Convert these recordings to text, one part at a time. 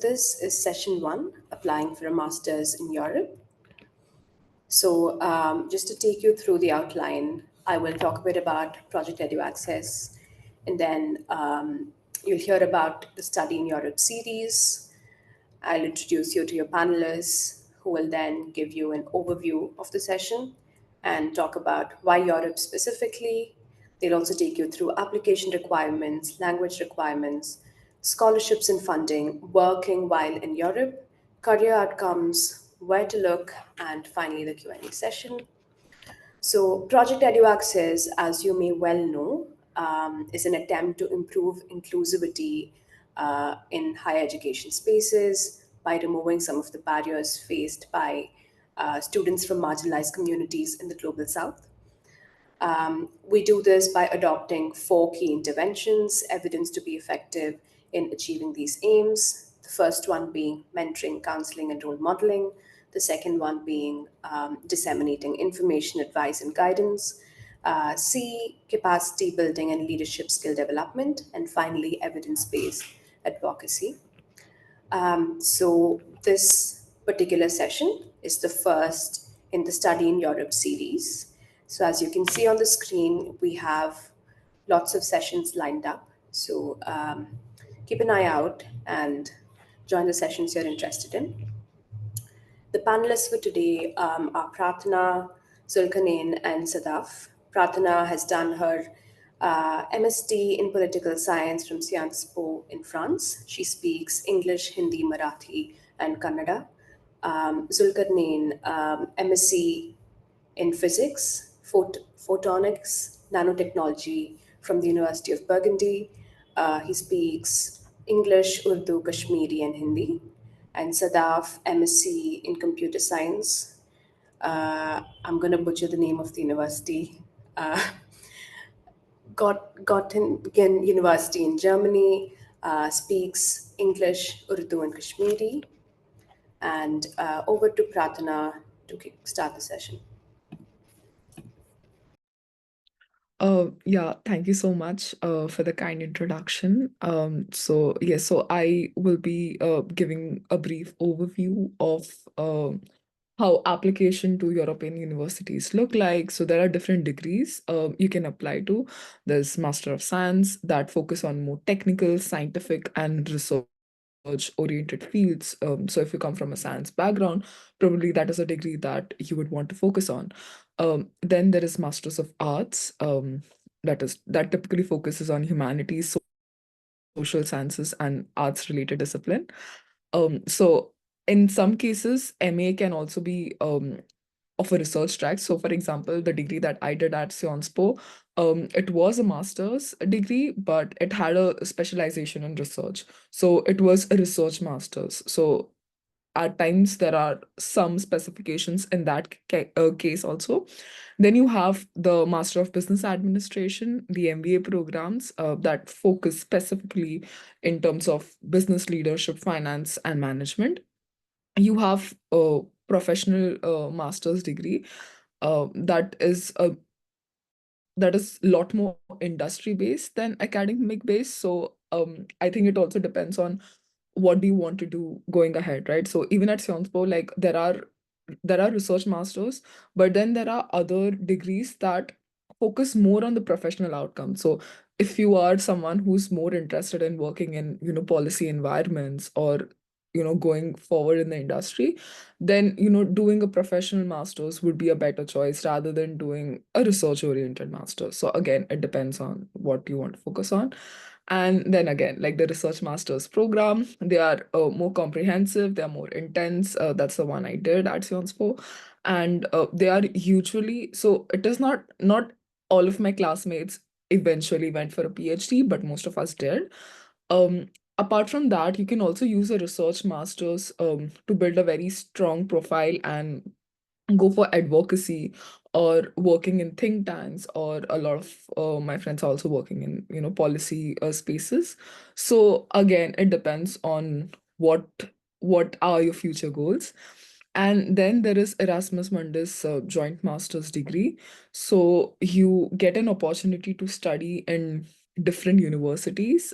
this is session 1, applying for a master's in Europe. So just to take you through the outline, I will talk a bit about Project EduAccess, and then you'll hear about the Study in Europe series. I'll introduce you to your panelists, who will then give you an overview of the session and talk about why Europe specifically. They'll also take you through application requirements, language requirements, scholarships and funding, working while in Europe, career outcomes, where to look, and finally the Q&A session. So, Project EduAccess, as you may well know, is an attempt to improve inclusivity in higher education spaces by removing some of the barriers faced by students from marginalized communities in the global south. We do this by adopting 4 key interventions, evidence to be effective in achieving these aims. The first one being mentoring, counseling, and role modeling. The second one being disseminating information, advice, and guidance. C, capacity building and leadership skill development. And finally, evidence based advocacy. So, this particular session is the first in the Study in Europe series. So, as you can see on the screen, we have lots of sessions lined up. So, keep an eye out and join the sessions you're interested in. The panelists for today are Prarthana, Zulkarnain, and Sadaf. Prarthana has done her MSc in political science from Sciences Po in France. She speaks English, Hindi, Marathi, and Kannada. Zulkarnain, MSc in physics, photonics, nanotechnology from the University of Burgundy. He speaks English, Urdu, Kashmiri, and Hindi. And Sadaf, MSc in computer science. I'm going to butcher the name of the university. Uh, Gottingen University in Germany, speaks English, Urdu, and Kashmiri. And over to Prarthana to start the session. Yeah, thank you so much for the kind introduction. So I will be giving a brief overview of how application to European universities look like. So there are different degrees you can apply to. There's Master of Science that focus on more technical, scientific, and research-oriented fields. So if you come from a science background, probably that is a degree that you would want to focus on. Then there is Masters of Arts, that typically focuses on humanities, social sciences, and arts-related discipline. So in some cases, MA can also be of a research track. So, for example, the degree that I did at Sciences Po, it was a master's degree, but it had a specialization in research. So it was a research master's. So at times there are some specifications in that case also. Then you have the Master of Business Administration, the MBA programs that focus specifically in terms of business leadership, finance, and management. You have a professional master's degree that is a lot more industry based than academic based. So I think it also depends on what do you want to do going ahead, right? So even at Sciences Po, like there are research masters, but then there are other degrees that focus more on the professional outcome. So if you are someone who's more interested in working in, policy environments, or going forward in the industry, then doing a professional master's would be a better choice rather than doing a research oriented master's. So again, it depends on what you want to focus on. And then again, like the research master's program, they are more comprehensive, they're more intense. That's the one I did at Sciences Po. And they are usually, so it is not all of my classmates eventually went for a PhD, but most of us did. Apart from that, you can also use a research master's to build a very strong profile and go for advocacy or working in think tanks, or a lot of my friends are also working in policy spaces. So again, it depends on what are your future goals. And then there is Erasmus Mundus joint master's degree. So you get an opportunity to study in different universities,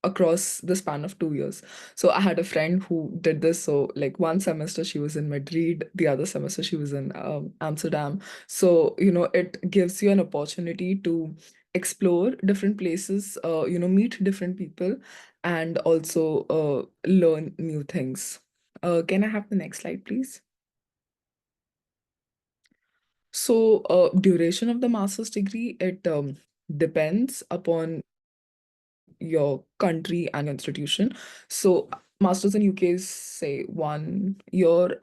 across the span of 2 years. So I had a friend who did this. So like one semester she was in Madrid, the other semester she was in Amsterdam. So it gives you an opportunity to explore different places, meet different people, and also learn new things. Can I have the next slide, please? So, duration of the master's degree, it depends upon your country and your institution. So, masters in UK is say 1 year,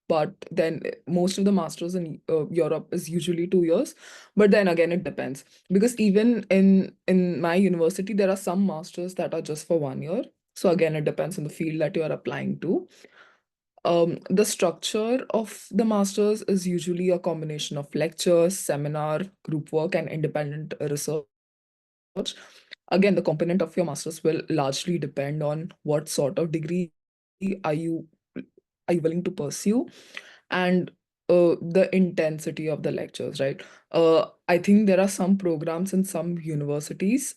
but then most of the masters in Europe is usually 2 years. But then again, it depends, because even in my university, there are some masters that are just for 1 year. So again, it depends on the field that you are applying to. The structure of the masters is usually a combination of lectures, seminar, group work, and independent research. Again, the component of your masters will largely depend on what sort of degree are you willing to pursue, and the intensity of the lectures, right? I think there are some programs in some universities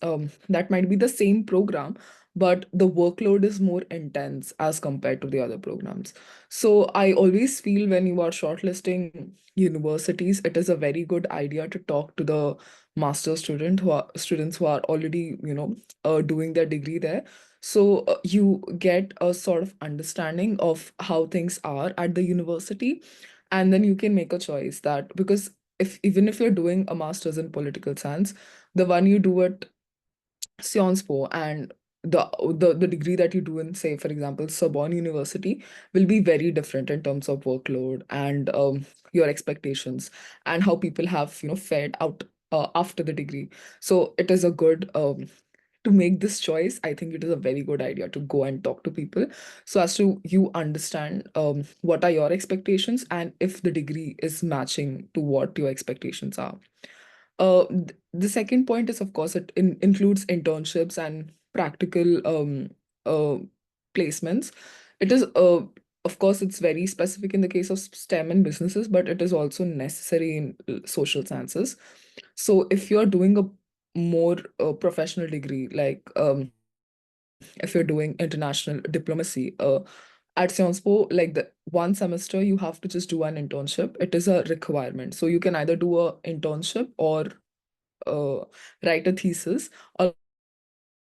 that might be the same program, but the workload is more intense as compared to the other programs. So I always feel when you are shortlisting universities, it is a very good idea to talk to the master students who are already doing their degree there. So you get a sort of understanding of how things are at the university, and then you can make a choice, that because if even if you're doing a master's in political science, the one you do at Sciences Po and the degree that you do in, say, for example, Sorbonne University will be very different in terms of workload and your expectations, and how people have fared out after the degree. So it is a good to make this choice. I think it is a very good idea to go and talk to people, so as to you understand what are your expectations and if the degree is matching to what your expectations are. The second point is, of course, it includes internships and practical uh, placements. It is, of course, it's very specific in the case of STEM and businesses, but it is also necessary in social sciences. So if you're doing a more professional degree, like if you're doing international diplomacy, at Sciences Po, like the one semester, you have to just do an internship. It is a requirement. So you can either do a internship or write a thesis. A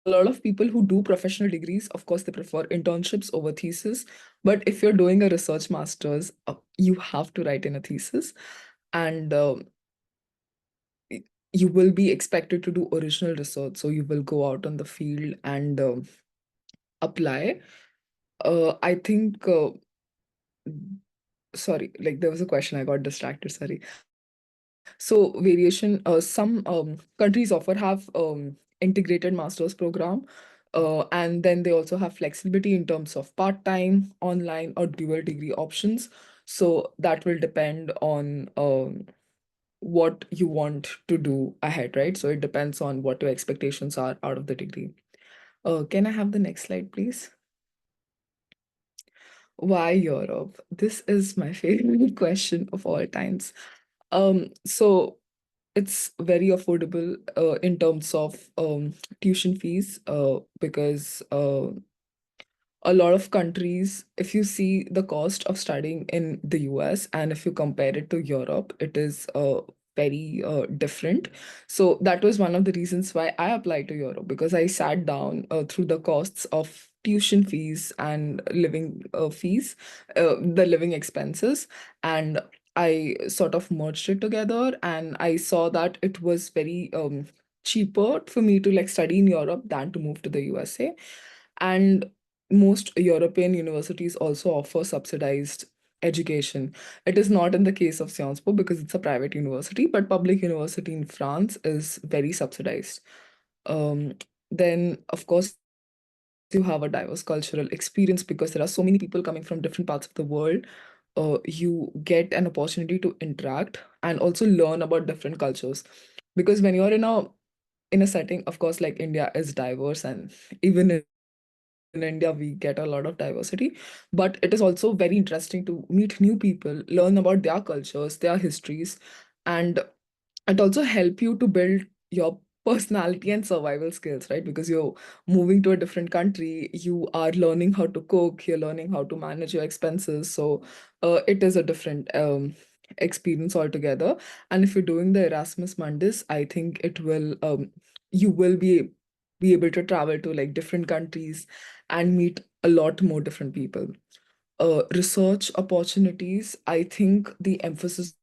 lot of people who do professional degrees, of course, they prefer internships over thesis. But if you're doing a research master's, you have to write in a thesis. And you will be expected to do original research. So you will go out on the field and apply. I think sorry, like there was a question, I got distracted, sorry. So variation, some countries offer have integrated master's program, and then they also have flexibility in terms of part-time, online, or dual degree options. So that will depend on what you want to do ahead, right? So it depends on what your expectations are out of the degree. Can I have the next slide, please? Why Europe? This is my favorite question of all times. So it's very affordable in terms of tuition fees, because a lot of countries, if you see the cost of studying in the US and if you compare it to Europe, it is very different. So that was one of the reasons why I applied to Europe, because I sat down through the costs of tuition fees and living fees, the living expenses, and I sort of merged it together, and I saw that it was very cheaper for me to like study in Europe than to move to the USA. And most European universities also offer subsidized education. It is not in the case of Sciences Po because it's a private university, but public university in France is very subsidized. Um, then, of course, you have a diverse cultural experience because there are so many people coming from different parts of the world. You get an opportunity to interact and also learn about different cultures. Because when you're in a setting, of course, like India is diverse, and even in India we get a lot of diversity, but it is also very interesting to meet new people, learn about their cultures, their histories, and it also help you to build your personality and survival skills, right? Because you're moving to a different country, you are learning how to cook, you're learning how to manage your expenses. So it is a different experience altogether. And if you're doing the Erasmus Mundus, I think it will you will be able to travel to like different countries and meet a lot more different people. Research opportunities, I think the emphasis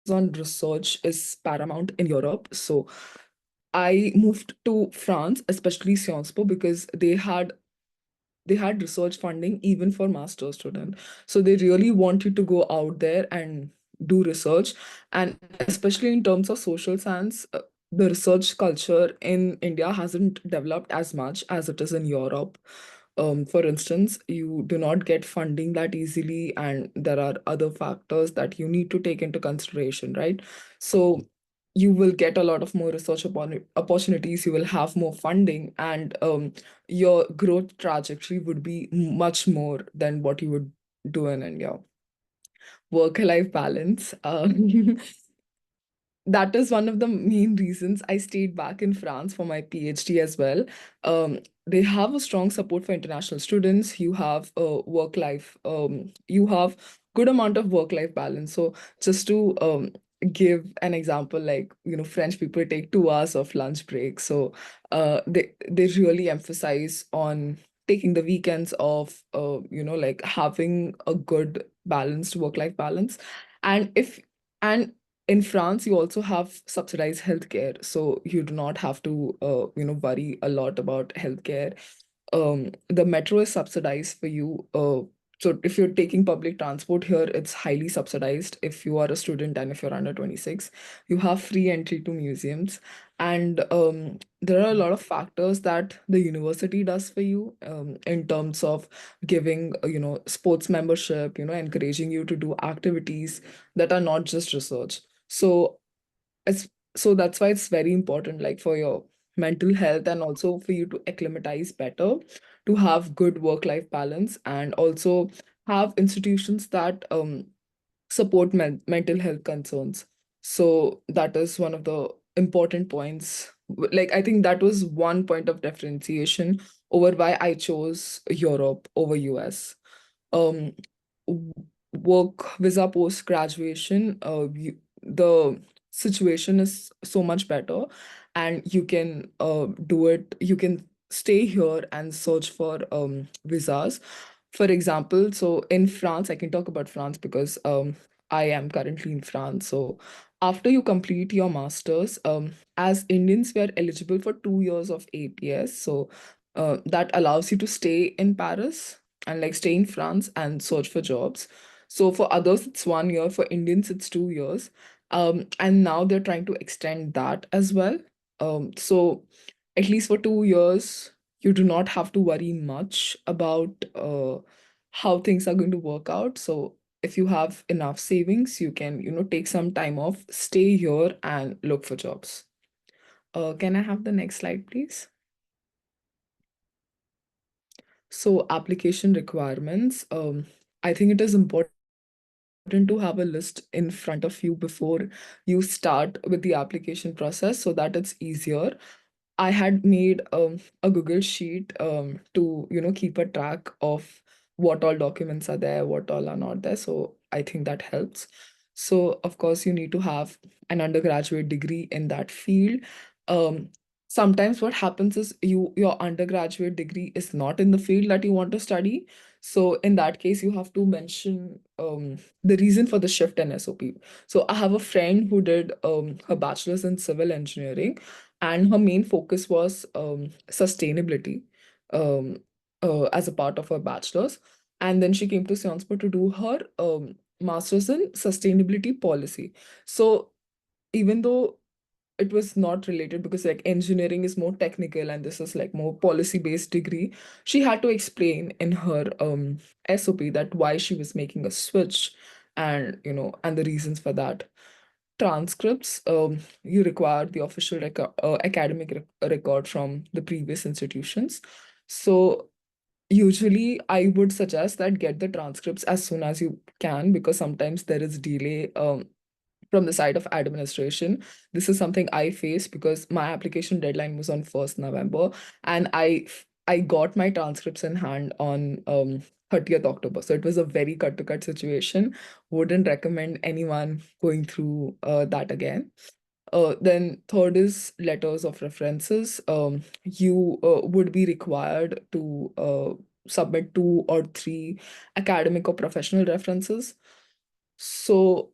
on research is paramount in Europe. So I moved to France, especially Sciences Po, because they had research funding even for master's student. So they really want you to go out there and do research. And especially in terms of social science, the research culture in India hasn't developed as much as it is in Europe. For instance, you do not get funding that easily, and there are other factors that you need to take into consideration, right? So you will get a lot of more research opportunities, you will have more funding, and your growth trajectory would be much more than what you would do in India. Work-life balance. That is one of the main reasons I stayed back in France for my PhD as well. They have a strong support for international students. You have a work-life, you have good amount of work-life balance. So just to give an example, like, French people take 2 hours of lunch break. So they really emphasize on taking the weekends off, like having a good balanced work-life balance. And if and in France, you also have subsidized healthcare, so you do not have to, worry a lot about healthcare. The metro is subsidized for you. So if you're taking public transport here, it's highly subsidized. If you are a student and if you're under 26, you have free entry to museums. And there are a lot of factors that the university does for you, in terms of giving, sports membership, encouraging you to do activities that are not just research. So it's so that's why it's very important, like for your mental health and also for you to acclimatize better, to have good work-life balance, and also have institutions that support mental health concerns. So that is one of the important points. Like, I think that was one point of differentiation over why I chose Europe over US. um w- Work visa post graduation, the situation is so much better, and you can do it, you can stay here and search for visas. For example, so in France, I can talk about France because I am currently in France. So after you complete your masters, as Indians, we are eligible for 2 years of APS. So that allows you to stay in Paris and like stay in France and search for jobs. So for others, it's 1 year. For Indians, it's 2 years. And now they're trying to extend that as well. So at least for 2 years, you do not have to worry much about how things are going to work out. So if you have enough savings, you can, take some time off, stay here and look for jobs. Can I have the next slide, please? So application requirements. I think it is important to have a list in front of you before you start with the application process so that it's easier. I had made a Google sheet to keep a track of what all documents are there, what all are not there. So I think that helps. So of course you need to have an undergraduate degree in that field. Um, Sometimes what happens is your undergraduate degree is not in the field that you want to study. So in that case, you have to mention the reason for the shift in SOP. So I have a friend who did her bachelor's in civil engineering, and her main focus was sustainability, um, as a part of her bachelor's. And then she came to Sciences Po to do her master's in sustainability policy. So even though it was not related, because like engineering is more technical and this is like more policy based degree, she had to explain in her SOP that why she was making a switch, and and the reasons for that. Transcripts, you require the official academic record from the previous institutions. So usually I would suggest that get the transcripts as soon as you can, because sometimes there is delay from the side of administration. This is something I faced because my application deadline was on 1st November, and I got my transcripts in hand on 30th October. So it was a very cut to cut situation. Wouldn't recommend anyone going through that again. Then third is letters of references. You would be required to submit 2 or 3 academic or professional references. So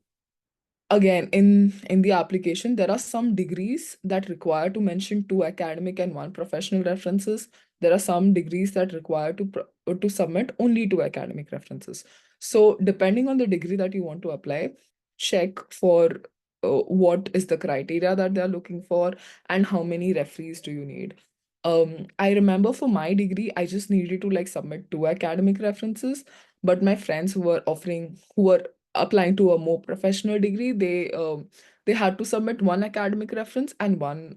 again, in the application, there are some degrees that require to mention 2 academic and 1 professional references. There are some degrees that require to submit only 2 academic references. So depending on the degree that you want to apply, check for what is the criteria that they are looking for and how many referees do you need. I remember for my degree, I just needed to like submit 2 academic references, but my friends who were applying to a more professional degree, they had to submit 1 academic reference and 1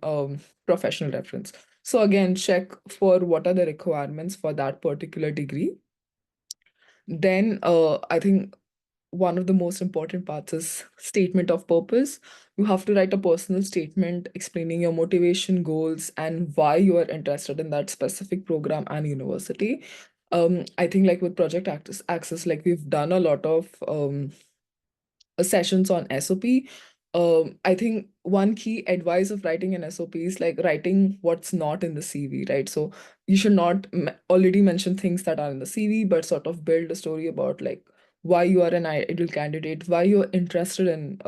professional reference. So again, check for what are the requirements for that particular degree. Then I think one of the most important parts is statement of purpose. You have to write a personal statement explaining your motivation, goals, and why you are interested in that specific program and university. I think like with Project Access, like we've done a lot of sessions on SOP. I think one key advice of writing an SOP is like writing what's not in the CV, right? So you should not already mention things that are in the CV, but sort of build a story about like why you are an ideal candidate, why you're interested in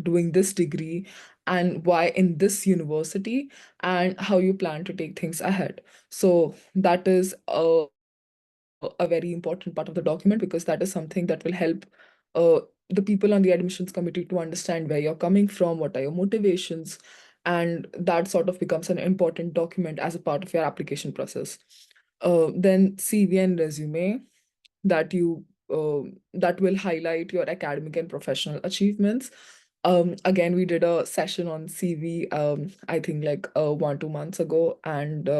doing this degree, and why in this university, and how you plan to take things ahead. So that is a very important part of the document because that is something that will help uh, the people on the admissions committee to understand where you're coming from, what are your motivations, and that sort of becomes an important document as a part of your application process. Then CV and resume that you that will highlight your academic and professional achievements. Again, we did a session on CV, I think like 1 2 months ago, and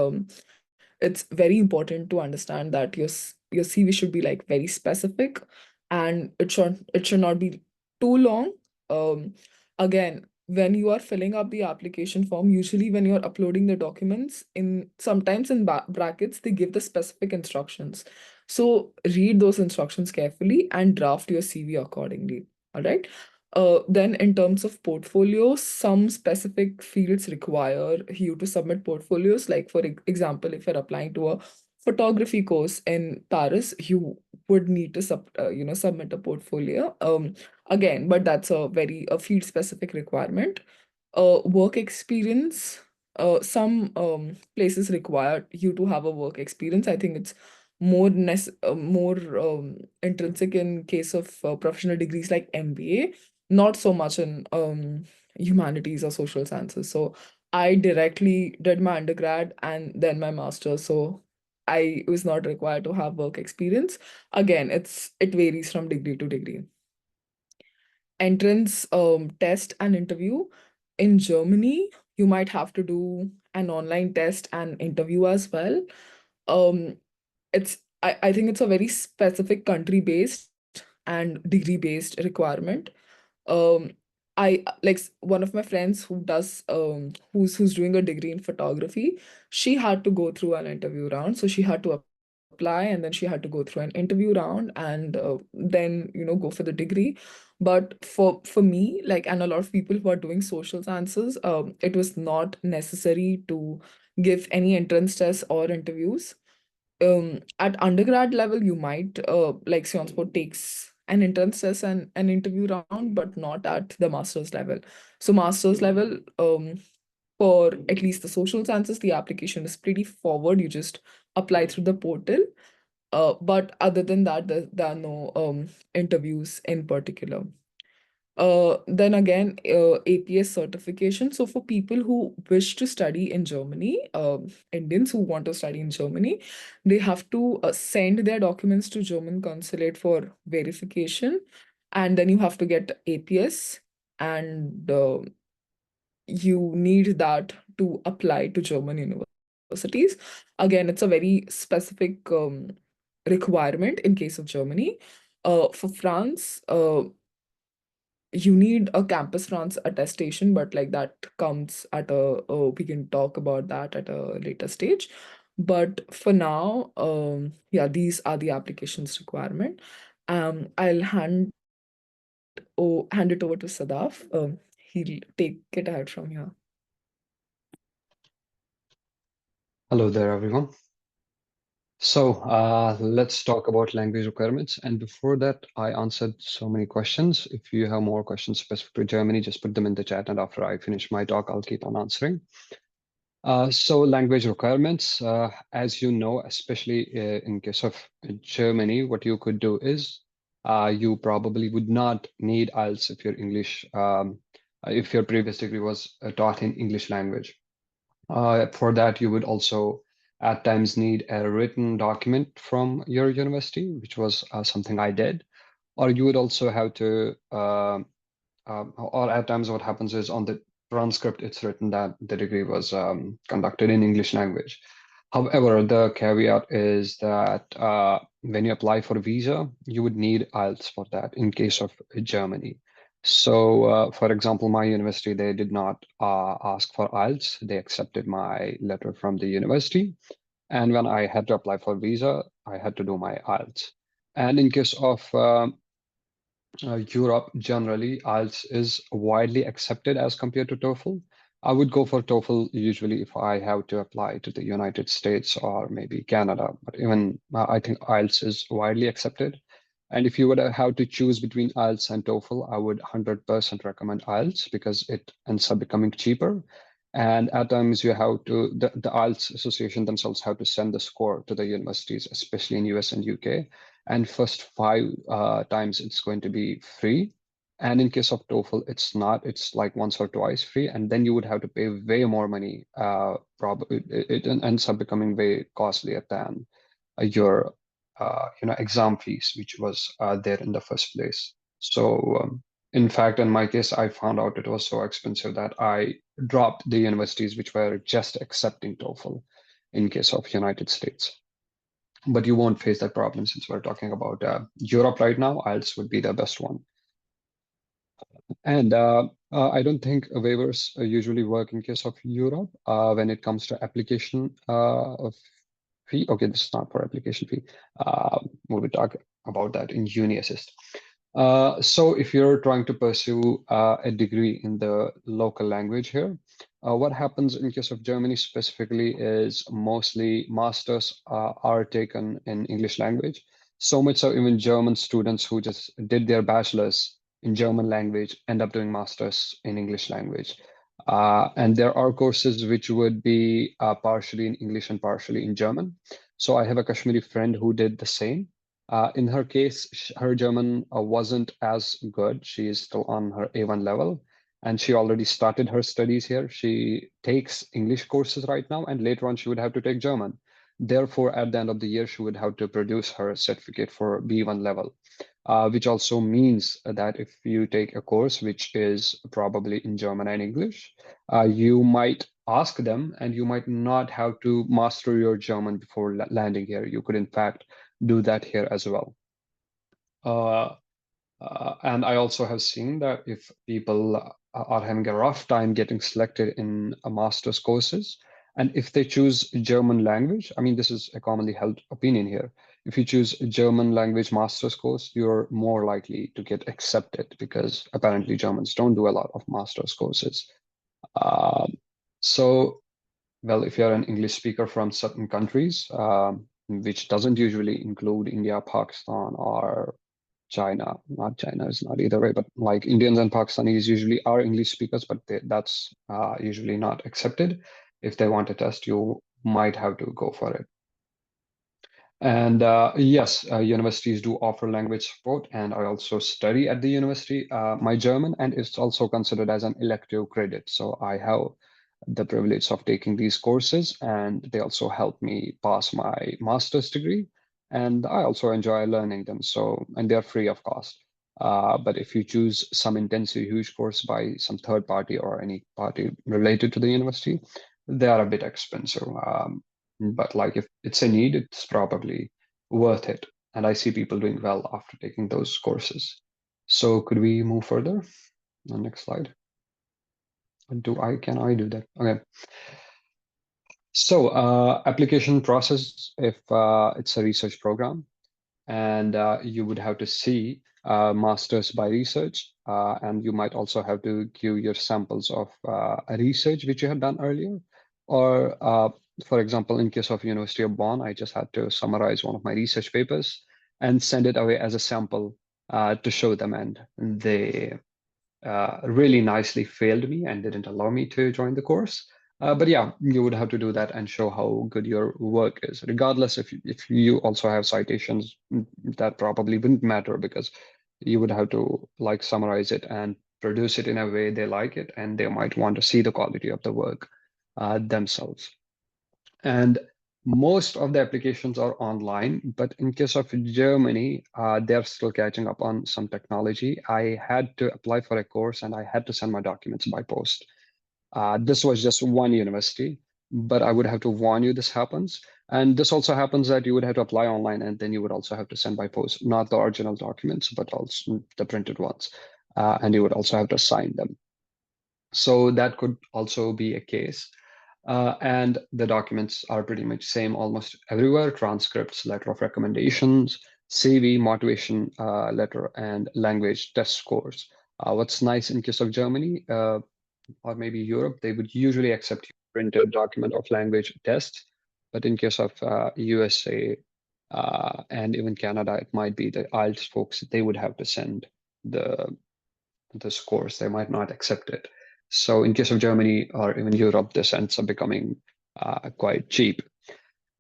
it's very important to understand that your CV should be like very specific, and it should not be too long. Um, Again, when you are filling up the application form, usually when you're uploading the documents, in sometimes in brackets they give the specific instructions. So read those instructions carefully and draft your CV accordingly. All right. Then in terms of portfolios, some specific fields require you to submit portfolios. Like for example, if you're applying to a photography course in Paris, you would need to submit a portfolio. Again, but that's a field specific requirement. Work experience. Some places require you to have a work experience. I think it's more intrinsic in case of professional degrees like MBA, not so much in humanities or social sciences. So I directly did my undergrad and then my master's. So I was not required to have work experience. Again, it varies from degree to degree. Entrance test and interview. In Germany, you might have to do an online test and interview as well. Um, I think it's a very specific country based and degree based requirement. um one of my friends who's doing a degree in photography, she had to go through an interview round. So she had to apply and then she had to go through an interview round and then go for the degree. But for me, like, and a lot of people who are doing social sciences, it was not necessary to give any entrance tests or interviews. At undergrad level, you might like Sciences takes an entrance test and an interview round, but not at the master's level. So master's level, for at least the social sciences, the application is pretty forward. You just apply through the portal. But other than that, there are no interviews in particular. Then again, APS certification. So for people who wish to study in Germany, Indians who want to study in Germany, they have to send their documents to German consulate for verification, and then you have to get APS, and you need that to apply to German universities. Again, it's a very specific requirement in case of Germany. For France, you need a Campus France attestation, but like that comes at we can talk about that at a later stage. But for now, yeah, these are the applications requirement. I'll hand it over to Sadaf. He'll take it ahead from here. Hello there, everyone. So let's talk about language requirements. And before that, I answered so many questions. If you have more questions specific to Germany, just put them in the chat. And after I finish my talk, I'll keep on answering. So language requirements, as you know, especially in case of Germany, what you could do is you probably would not need IELTS if your English, if your previous degree was taught in English language. For that, you would also at times need a written document from your university, which was something I did. Or you would also have to, or at times what happens is on the transcript, it's written that the degree was conducted in English language. However, the caveat is that when you apply for a visa, you would need IELTS for that in case of Germany. So, for example, my university, they did not ask for IELTS. They accepted my letter from the university. And when I had to apply for visa, I had to do my IELTS. And in case of Europe, generally, IELTS is widely accepted as compared to TOEFL. I would go for TOEFL usually if I have to apply to the United States or maybe Canada. But even I think IELTS is widely accepted. And if you would have to choose between IELTS and TOEFL, I would 100% recommend IELTS because it ends up becoming cheaper. And at times you have to, the IELTS Association themselves have to send the score to the universities, especially in US and UK. And first 5 times it's going to be free. And in case of TOEFL, it's not, it's like once or twice free. And then you would have to pay way more money. Probably it ends up becoming way costlier than your exam fees, which was there in the first place. So in fact, in my case, I found out it was so expensive that I dropped the universities which were just accepting TOEFL in case of United States. But you won't face that problem since we're talking about Europe right now. IELTS would be the best one. And I don't think waivers usually work in case of Europe when it comes to application of fee. Okay, this is not for application fee. We will talk about that in UniAssist. So if you're trying to pursue a degree in the local language here, what happens in case of Germany specifically is mostly masters are taken in English language. So much so even German students who just did their bachelor's in German language end up doing masters in English language. And there are courses which would be partially in English and partially in German. So I have a Kashmiri friend who did the same. In her case, her German wasn't as good. She is still on her A1 level, and she already started her studies here. She takes English courses right now, and later on she would have to take German. Therefore, at the end of the year, she would have to produce her certificate for B1 level, which also means that if you take a course which is probably in German and English, you might ask them and you might not have to master your German before landing here. You could, in fact, do that here as well. And I also have seen that if people are having a rough time getting selected in a master's courses, and if they choose German language, I mean, this is a commonly held opinion here. If you choose a German language master's course, you're more likely to get accepted because apparently Germans don't do a lot of master's courses. So, well, if you're an English speaker from certain countries, which doesn't usually include India, Pakistan, or China. Not China is not either way, but like Indians and Pakistanis usually are English speakers, but that's usually not accepted. If they want a test, you might have to go for it. And yes, universities do offer language support, and I also study at the university my German, and it's also considered as an elective credit. So I have the privilege of taking these courses, and they also help me pass my master's degree. And I also enjoy learning them. So, and they're free of cost. But if you choose some intensive, huge course by some third party or any party related to the university, they are a bit expensive. But like if it's a need, it's probably worth it. And I see people doing well after taking those courses. So could we move further? The next slide. Can I do that? Okay. So application process, if it's a research program, and you would have to see masters by research, and you might also have to give your samples of a research which you have done earlier. Or for example, in case of University of Bonn, I just had to summarize one of my research papers and send it away as a sample to show them, and they really nicely failed me and didn't allow me to join the course. But yeah, you would have to do that and show how good your work is. Regardless, if you also have citations, that probably wouldn't matter, because you would have to like summarize it and produce it in a way they like it, and they might want to see the quality of the work themselves. And most of the applications are online, but in case of Germany, they're still catching up on some technology. I had to apply for a course and I had to send my documents by post. This was just one university, but I would have to warn you this happens. And this also happens that you would have to apply online, and then you would also have to send by post, not the original documents, but also the printed ones. And you would also have to sign them. So that could also be a case. And the documents are pretty much same almost everywhere: transcripts, letter of recommendations, CV, motivation letter, and language test scores. What's nice in case of Germany, or maybe Europe, they would usually accept printed document of language tests. But in case of USA and even Canada, it might be the IELTS folks, they would have to send the scores. They might not accept it. So in case of Germany or even Europe, this ends up becoming quite cheap.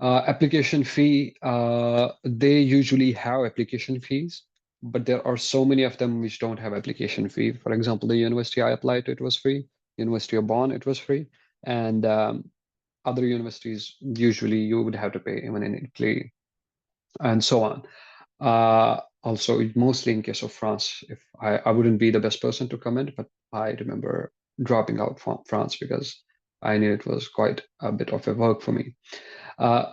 Application fee, they usually have application fees, but there are so many of them which don't have application fee. For example, the university I applied to, it was free. University of Bonn, it was free. And other universities, usually you would have to pay, even in Italy, and so on. Also, mostly in case of France, if I wouldn't be the best person to comment, but I remember dropping out from France because I knew it was quite a bit of a work for me.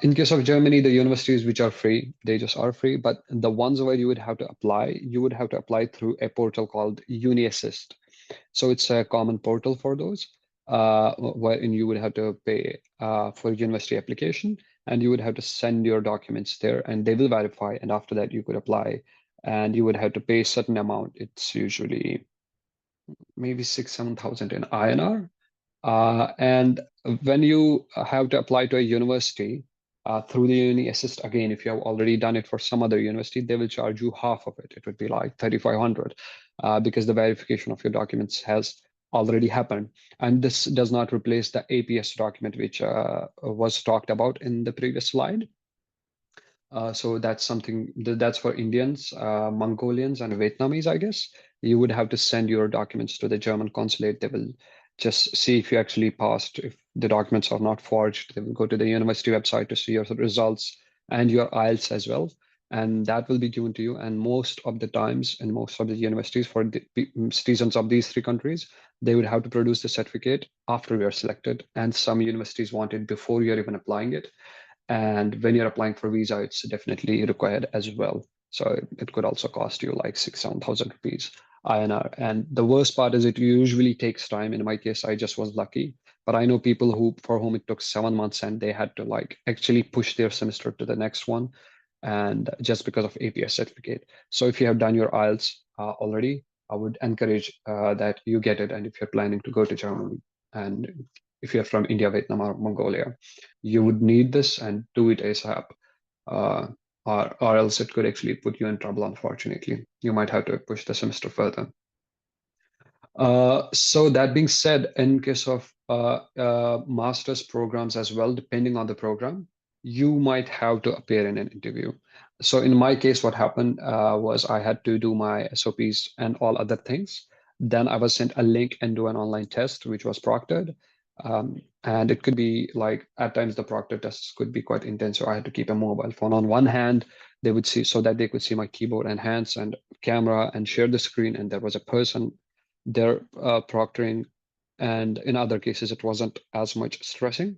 In case of Germany, the universities which are free, they just are free. But the ones where you would have to apply, you would have to apply through a portal called UniAssist. So it's a common portal for those, wherein you would have to pay for university application, and you would have to send your documents there, and they will verify. And after that, you could apply, and you would have to pay a certain amount. It's usually maybe 6,000-7,000 in INR. And when you have to apply to a university through the Uni Assist, again, if you have already done it for some other university, they will charge you half of it. It would be like 3,500 because the verification of your documents has already happened. And this does not replace the APS document, which was talked about in the previous slide. So that's something that's for Indians, Mongolians, and Vietnamese, I guess. You would have to send your documents to the German consulate. They will just see if you actually passed. If the documents are not forged, they will go to the university website to see your results and your IELTS as well. And that will be given to you. And most of the times, in most of the universities for the citizens of these three countries, they would have to produce the certificate after we are selected. And some universities want it before you're even applying it. And when you're applying for visa, it's definitely required as well. So it could also cost you like 6,000-7,000 rupees INR. And the worst part is it usually takes time. In my case, I just was lucky. But I know people for whom it took 7 months, and they had to like actually push their semester to the next one, and just because of APS certificate. So if you have done your IELTS already, I would encourage that you get it. And if you're planning to go to Germany, and if you're from India, Vietnam, or Mongolia, you would need this, and do it ASAP. Uh, or else it could actually put you in trouble, unfortunately. You might have to push the semester further. So that being said, in case of master's programs as well, depending on the program, you might have to appear in an interview. So in my case, what happened was I had to do my SOPs and all other things. Then I was sent a link and do an online test, which was proctored. And it could be like, at times the proctor tests could be quite intense. So I had to keep a mobile phone on one hand. They would see, so that they could see my keyboard and hands and camera and share the screen. And there was a person there proctoring. And in other cases, it wasn't as much stressing.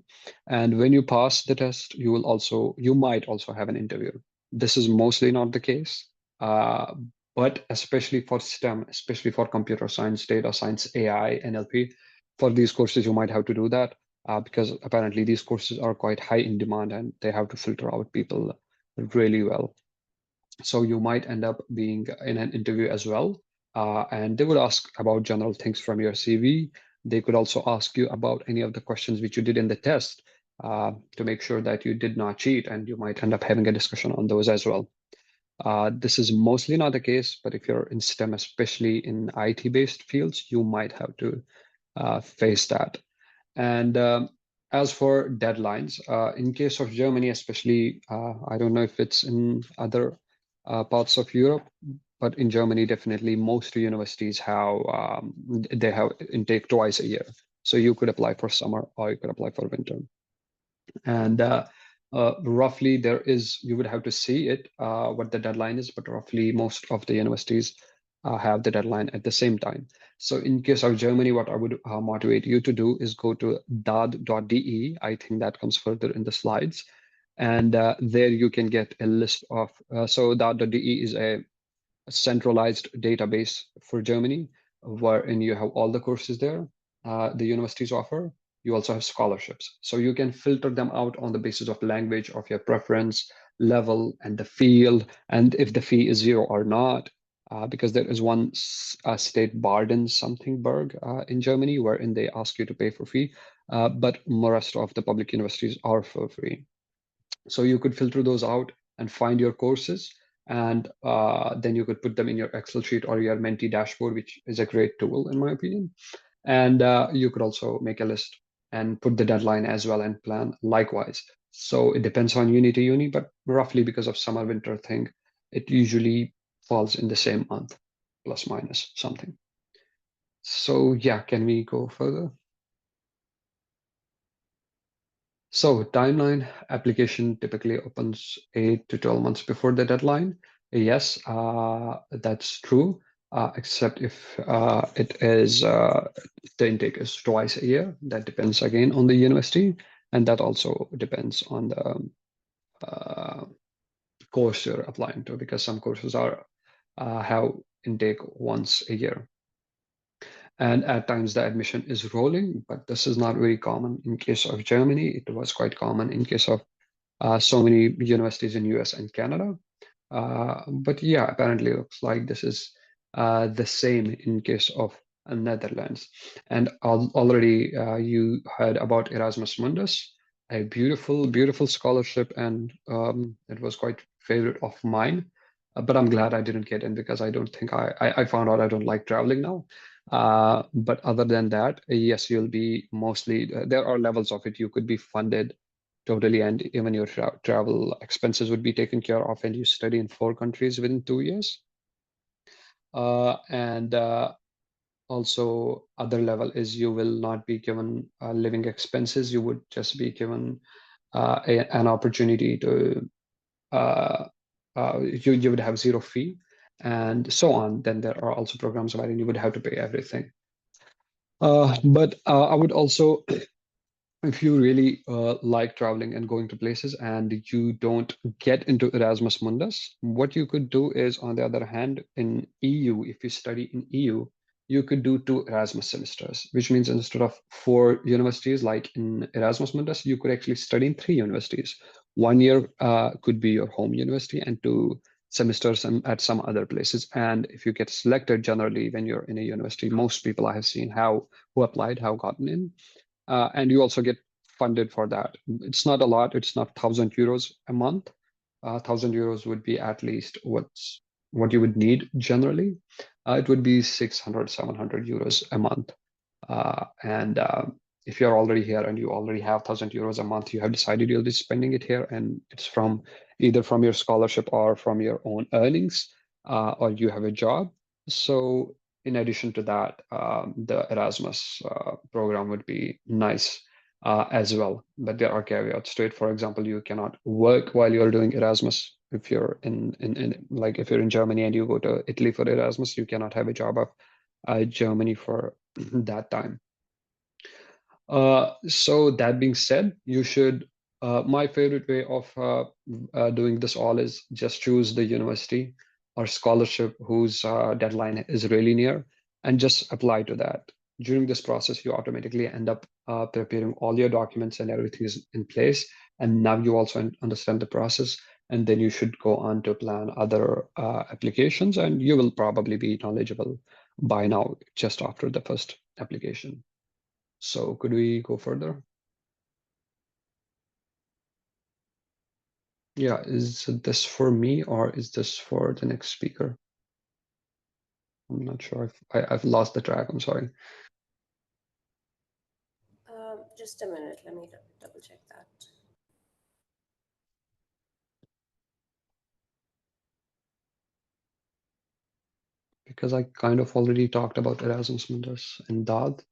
And when you pass the test, you might also have an interview. This is mostly not the case. But especially for STEM, especially for computer science, data science, AI, NLP, for these courses, you might have to do that because apparently these courses are quite high in demand and they have to filter out people really well. So you might end up being in an interview as well. And they would ask about general things from your CV. They could also ask you about any of the questions which you did in the test to make sure that you did not cheat, and you might end up having a discussion on those as well. This is mostly not the case, but if you're in STEM, especially in IT-based fields, you might have to face that. And as for deadlines, in case of Germany, especially, I don't know if it's in other parts of Europe, but in Germany, definitely most universities have they have intake twice a year. So you could apply for summer or you could apply for winter. And roughly you would have to see it, what the deadline is, but roughly most of the universities have the deadline at the same time. So in case of Germany, what I would motivate you to do is go to dad.de. I think that comes further in the slides. And there you can get a list of, so dad.de is a centralized database for Germany, wherein you have all the courses there the universities offer. You also have scholarships. So you can filter them out on the basis of language, of your preference, level, and the field, and if the fee is zero or not. Because there is one state, Baden-Württemberg in Germany, wherein they ask you to pay for fee, but the rest of the public universities are for free. So you could filter those out and find your courses, and then you could put them in your Excel sheet or your Menti dashboard, which is a great tool in my opinion. And you could also make a list and put the deadline as well and plan likewise. So it depends on uni to uni, but roughly because of summer winter thing, it usually falls in the same month, plus minus something. So yeah, can we go further? So timeline, application typically opens 8 to 12 months before the deadline. Yes, that's true, except if the intake is twice a year. That depends again on the university, and that also depends on the course you're applying to, because some courses have intake once a year. And at times the admission is rolling, but this is not very common in case of Germany. It was quite common in case of so many universities in US and Canada. But yeah, apparently it looks like this is the same in case of Netherlands. And already you heard about Erasmus Mundus, a beautiful, beautiful scholarship, and it was quite favorite of mine. But I'm glad I didn't get in because I don't think I found out I don't like traveling now. But other than that, yes, you'll be mostly, there are levels of it. You could be funded totally, and even your travel expenses would be taken care of, and you study in 4 countries within 2 years. And also other level is you will not be given living expenses. You would just be given an opportunity to you would have zero fee and so on. Then there are also programs wherein you would have to pay everything. But I would also, if you really like traveling and going to places and you don't get into Erasmus Mundus, what you could do is, on the other hand, in EU, if you study in EU, you could do 2 Erasmus semesters, which means instead of 4 universities like in Erasmus Mundus, you could actually study in 3 universities. 1 year could be your home university and 2 semesters at some other places. And if you get selected, generally when you're in a university, most people I have seen who applied have gotten in. And you also get funded for that. It's not a lot. It's not 1,000 euros a month. 1,000 euros would be at least what you would need generally. It would be 600, 700 euros a month. And if you're already here and you already have 1,000 euros a month, you have decided you'll be spending it here, and it's from either from your scholarship or from your own earnings, or you have a job. So in addition to that, the Erasmus program would be nice as well. But there are caveats to it. For example, you cannot work while you're doing Erasmus. If you're in like if you're in Germany and you go to Italy for Erasmus, you cannot have a job of Germany for that time. So that being said, you should. My favorite way of doing this all is just choose the university or scholarship whose deadline is really near, and just apply to that. During this process, you automatically end up preparing all your documents and everything is in place. And now you also understand the process, and then you should go on to plan other applications, and you will probably be knowledgeable by now just after the first application. So could we go further? Yeah, is this for me or is this for the next speaker? I'm not sure if I've lost the track. I'm sorry. Just a minute, let me double check that. Because I kind of already talked about Erasmus Mundus and DAD.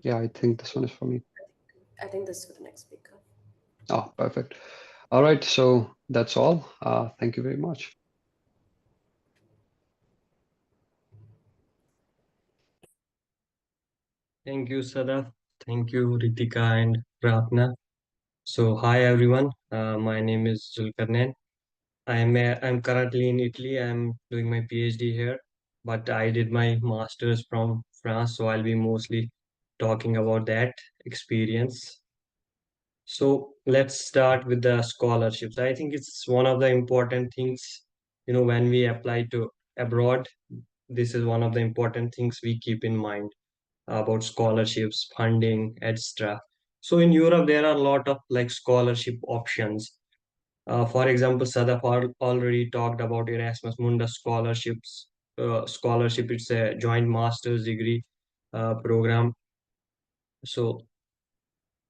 Yeah, I think this one is for me. I think this is for the next speaker. Oh, perfect. All right, so that's all. Thank you very much. Thank you, Sadaf. Thank you, Ritika and Prarthana. So, hi everyone. My name is Zulkarnain. I'm currently in Italy. I'm doing my PhD here, but I did my master's from France, so I'll be mostly talking about that experience. So let's start with the scholarships. I think it's one of the important things, when we apply to abroad. This is one of the important things we keep in mind about scholarships, funding, etc. So in Europe, there are a lot of like scholarship options. For example, Sadaf already talked about Erasmus Mundus scholarships. Scholarship, it's a joint master's degree program. So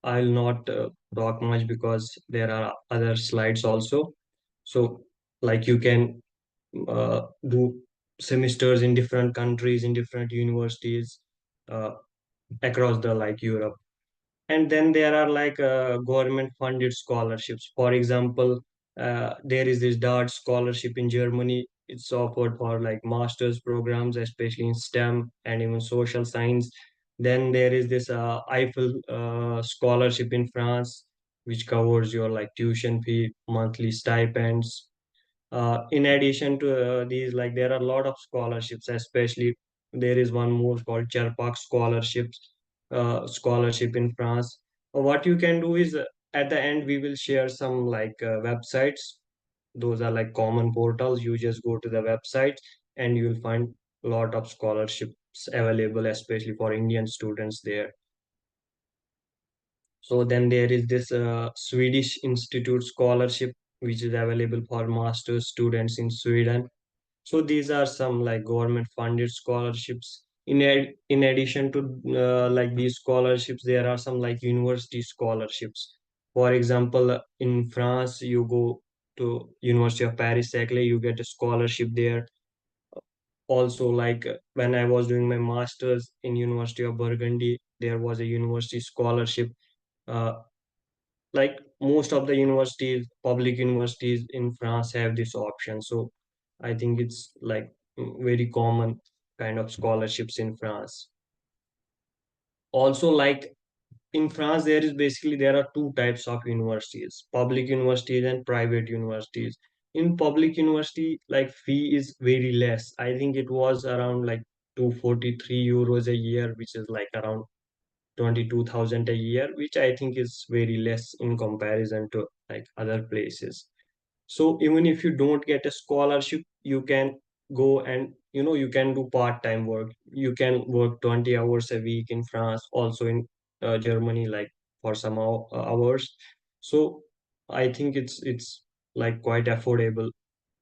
I'll not talk much because there are other slides also. So like you can do semesters in different countries, in different universities uh, across the like Europe. And then there are like government funded scholarships. For example, there is this DART scholarship in Germany. It's offered for like master's programs, especially in STEM and even social science. Then there is this Eiffel scholarship in France, which covers your like tuition fee, monthly stipends. In addition to these, like there are a lot of scholarships, especially there is one more called Charpak scholarships, scholarship in France. What you can do is at the end we will share some like websites. Those are like common portals. You just go to the website and you will find a lot of scholarships available, especially for Indian students there. So then there is this Swedish Institute scholarship, which is available for master's students in Sweden. So these are some like government funded scholarships. In addition to like these scholarships, there are some like university scholarships. For example, in France, you go to University of Paris Saclay, you get a scholarship there. Also, like when I was doing my masters in University of Burgundy, there was a university scholarship. Uh, like most of the universities, public universities in France have this option. So I think it's like very common kind of scholarships in France. Also, like in France, there are two types of universities: public universities and private universities. In public university, like fee is very less. I think it was around like 243 euros a year, which is like around 22,000 a year, which I think is very less in comparison to like other places. So even if you don't get a scholarship, you can go and you can do part-time work. You can work 20 hours a week in France, also in Germany, like for some hours. So I think it's like quite affordable.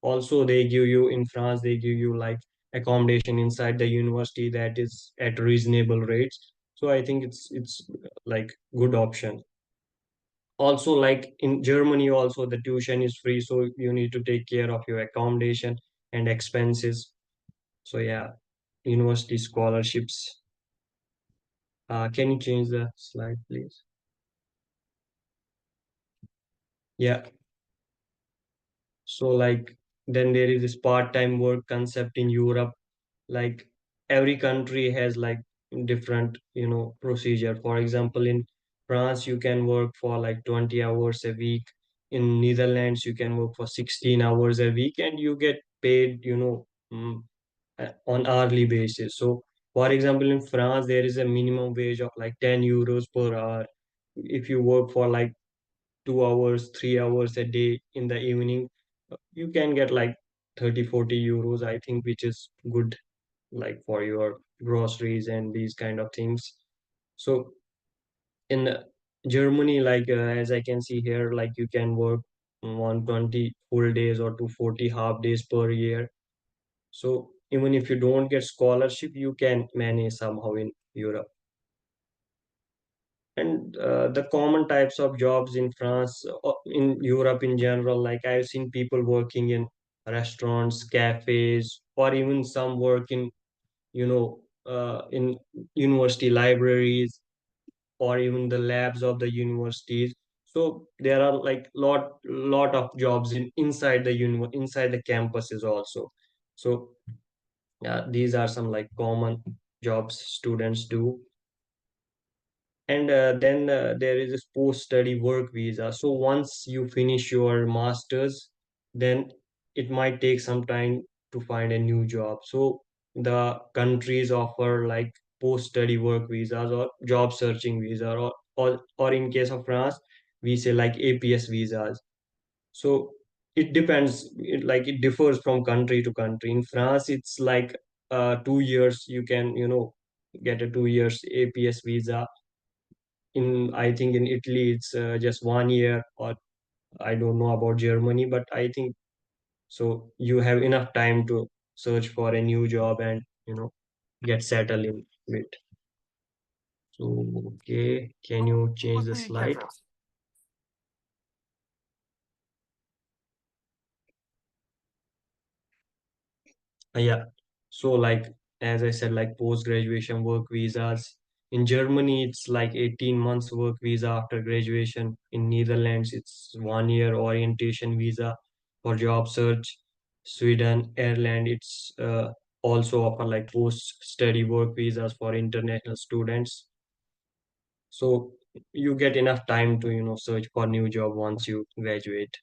Also, they give you in France, they give you like accommodation inside the university that is at reasonable rates. So I think it's like good option. Also, like in Germany, also the tuition is free, so you need to take care of your accommodation and expenses. So yeah, university scholarships. Can you change the slide, please? Yeah. So like then there is this part-time work concept in Europe. Like every country has like different procedure. For example, in France you can work for like 20 hours a week. in Netherlands you can work for 16 hours a week and you get paid, on hourly basis. So for example, in France there is a minimum wage of like 10 euros per hour. If you work for like 2 hours, 3 hours a day in the evening, you can get like 30-40 euros, I think, which is good, like for your groceries and these kind of things. So in Germany, like as I can see here, like you can work 120 full days or 240 half days per year. So even if you don't get scholarship, you can manage somehow in Europe. And the common types of jobs in France, in Europe in general, like I've seen people working in restaurants, cafes, or even some work in university libraries or even the labs of the universities. So there are like lot of jobs inside the inside the campuses also. So yeah, these are some like common jobs students do. And then there is a post-study work visa. So once you finish your masters, then it might take some time to find a new job. So the countries offer like post-study work visas or job searching visa, or in case of France, we say like APS visas. So it depends. It differs from country to country. In France, it's like 2 years. You can get a 2 years APS visa. In I think in Italy it's just 1 year, or I don't know about Germany, but I think so you have enough time to search for a new job and get settled in it. So okay, can you change the slide? Yeah. So like as I said, like post-graduation work visas. In Germany, it's like 18 months work visa after graduation. In Netherlands, it's 1 year orientation visa for job search. Sweden, Ireland, it's also offer like post-study work visas for international students. So you get enough time to, search for new job once you graduate.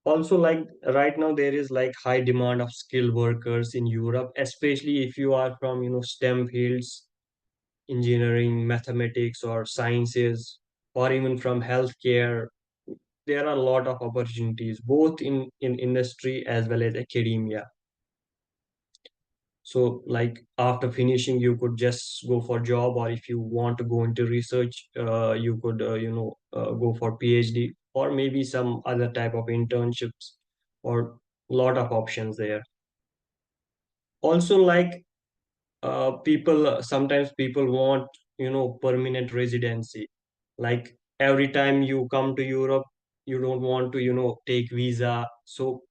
Also, like right now there is like high demand of skilled workers in Europe, especially if you are from STEM fields, engineering, mathematics, or sciences, or even from healthcare. There are a lot of opportunities both in industry as well as academia. So like after finishing you could just go for job, or if you want to go into research, you could go for PhD or maybe some other type of internships, or lot of options there. Also, like people sometimes people want permanent residency. Like every time you come to Europe, you don't want to take visa. So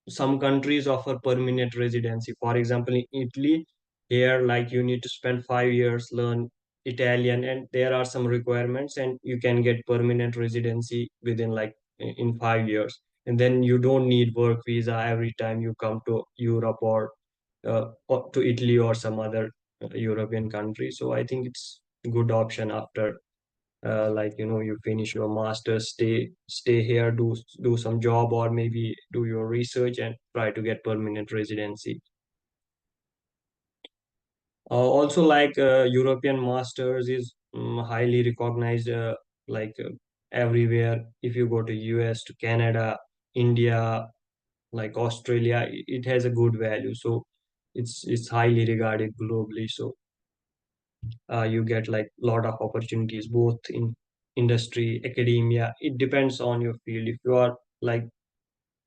some countries offer permanent residency. For example, in Italy, here like you need to spend 5 years learn Italian, and there are some requirements, and you can get permanent residency within like in 5 years, and then you don't need work visa every time you come to Europe, or to Italy or some other European country. So I think it's a good option after you finish your master's, stay here, do some job, or maybe do your research and try to get permanent residency. Also, like European masters is highly recognized, everywhere. If you go to US, to Canada, India, like Australia, it has a good value. So it's highly regarded globally. So you get like lot of opportunities both in industry, academia. It depends on your field. If you are like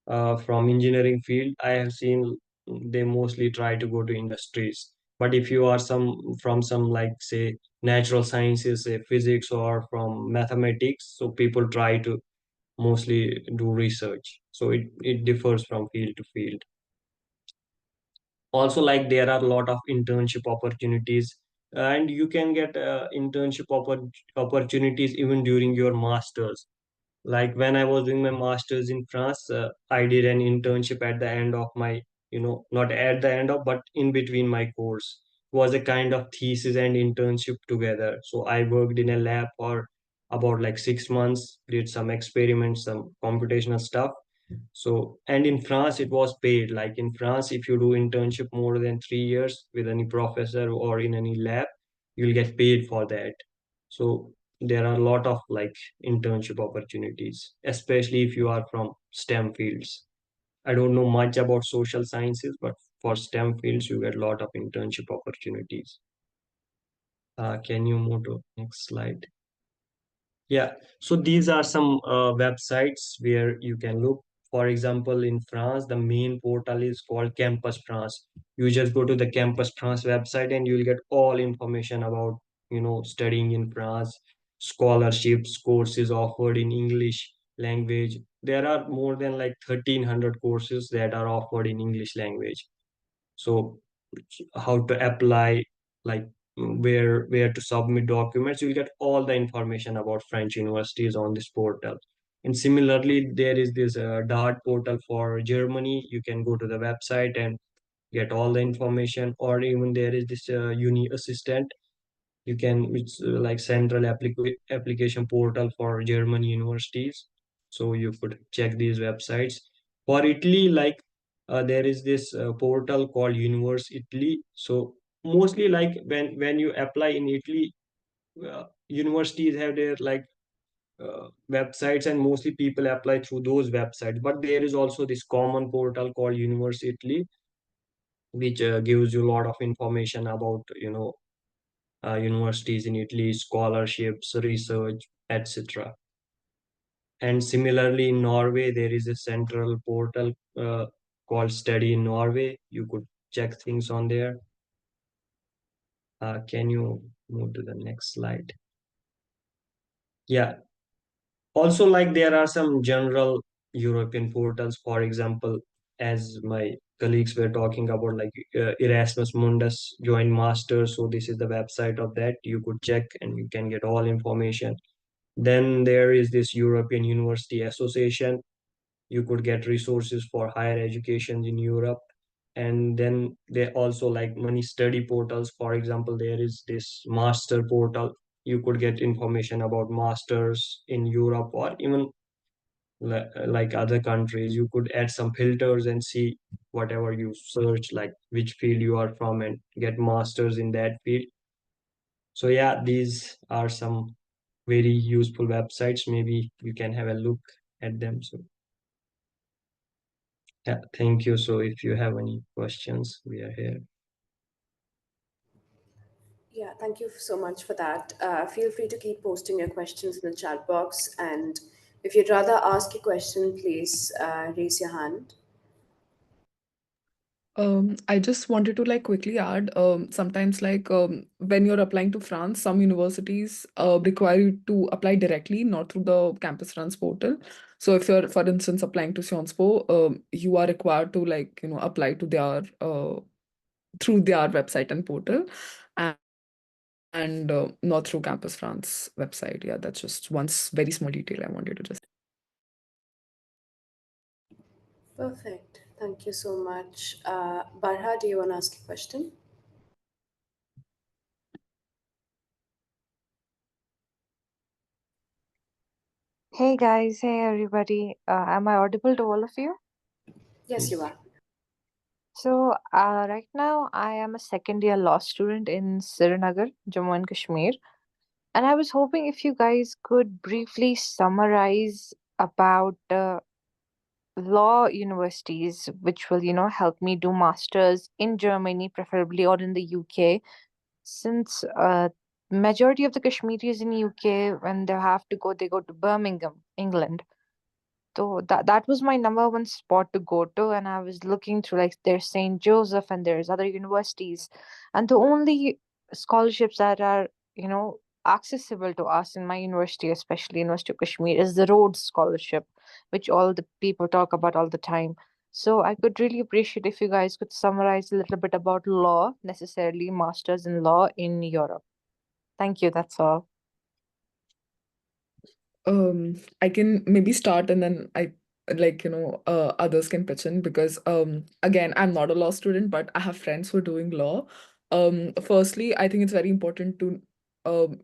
from engineering field, I have seen they mostly try to go to industries. But if you are from some like say natural sciences, say physics, or from mathematics, so people try to mostly do research. So it differs from field to field. Also, like there are a lot of internship opportunities, and you can get internship opportunities even during your masters. Like when I was doing my masters in France, I did an internship at the end of my, not at the end of, but in between my course. It was a kind of thesis and internship together. So I worked in a lab for about like 6 months, did some experiments, some computational stuff. So, and in France, it was paid. Like in France, if you do internship more than 3 years with any professor or in any lab, you'll get paid for that. So there are a lot of like internship opportunities, especially if you are from STEM fields. I don't know much about social sciences, but for STEM fields, you get a lot of internship opportunities. Can you move to next slide? Yeah, so these are some websites where you can look. For example, in France, the main portal is called Campus France. You just go to the Campus France website and you'll get all information about, studying in France, scholarships, courses offered in English language. There are more than like 1,300 courses that are offered in English language. So how to apply, like where to submit documents, you'll get all the information about French universities on this portal. And similarly, there is this dart portal for Germany. You can go to the website and get all the information. Or even there is this uni assistant, you can, it's like central application portal for German universities. So you could check these websites. For Italy, like there is this portal called Universe Italy. So mostly like when you apply in Italy, universities have their like websites, and mostly people apply through those websites. But there is also this common portal called Universe Italy, which gives you a lot of information about universities in Italy, scholarships, research, etc. And similarly, in Norway, there is a central portal called Study in Norway. You could check things on there. Can you move to the next slide? Yeah. Also, like there are some general European portals, for example, as my colleagues were talking about, like Erasmus Mundus joint masters. So this is the website of that. You could check and you can get all information. Then there is this European University Association. You could get resources for higher education in Europe. And then they also like many study portals. For example, there is this master portal. You could get information about masters in Europe or even like other countries. You could add some filters and see whatever you search, like which field you are from, and get masters in that field. So yeah, these are some very useful websites. Maybe you can have a look at them. So yeah, thank you. So if you have any questions, we are here. Yeah, thank you so much for that. Feel free to keep posting your questions in the chat box. And if you'd rather ask a question, please raise your hand. I just wanted to like quickly add, sometimes like when you're applying to France, some universities require you to apply directly, not through the Campus France portal. So if you're, for instance, applying to Sciences Po, you are required to like, apply to their through their website and portal, and not through Campus France website. Yeah, that's just one very small detail I wanted to just. Perfect. Thank you so much. Barha, do you want to ask a question? Hey guys, hey everybody. Am I audible to all of you? Yes, you are. So, right now I am a second year law student in Srinagar, Jammu and Kashmir. And I was hoping if you guys could briefly summarize about law universities which will, help me do masters in Germany, preferably, or in the UK, since majority of the Kashmiris in UK, when they have to go, they go to Birmingham, England. So that was my number one spot to go to, and I was looking through like there's St. Joseph and there's other universities, and the only scholarships that are accessible to us in my university, especially University of Kashmir, is the Rhodes Scholarship, which all the people talk about all the time. So I could really appreciate if you guys could summarize a little bit about law, necessarily masters in law in Europe. Thank you. That's all. I can maybe start and then I like others can pitch in, because again, I'm not a law student, but I have friends who are doing law. Firstly, I think it's very important to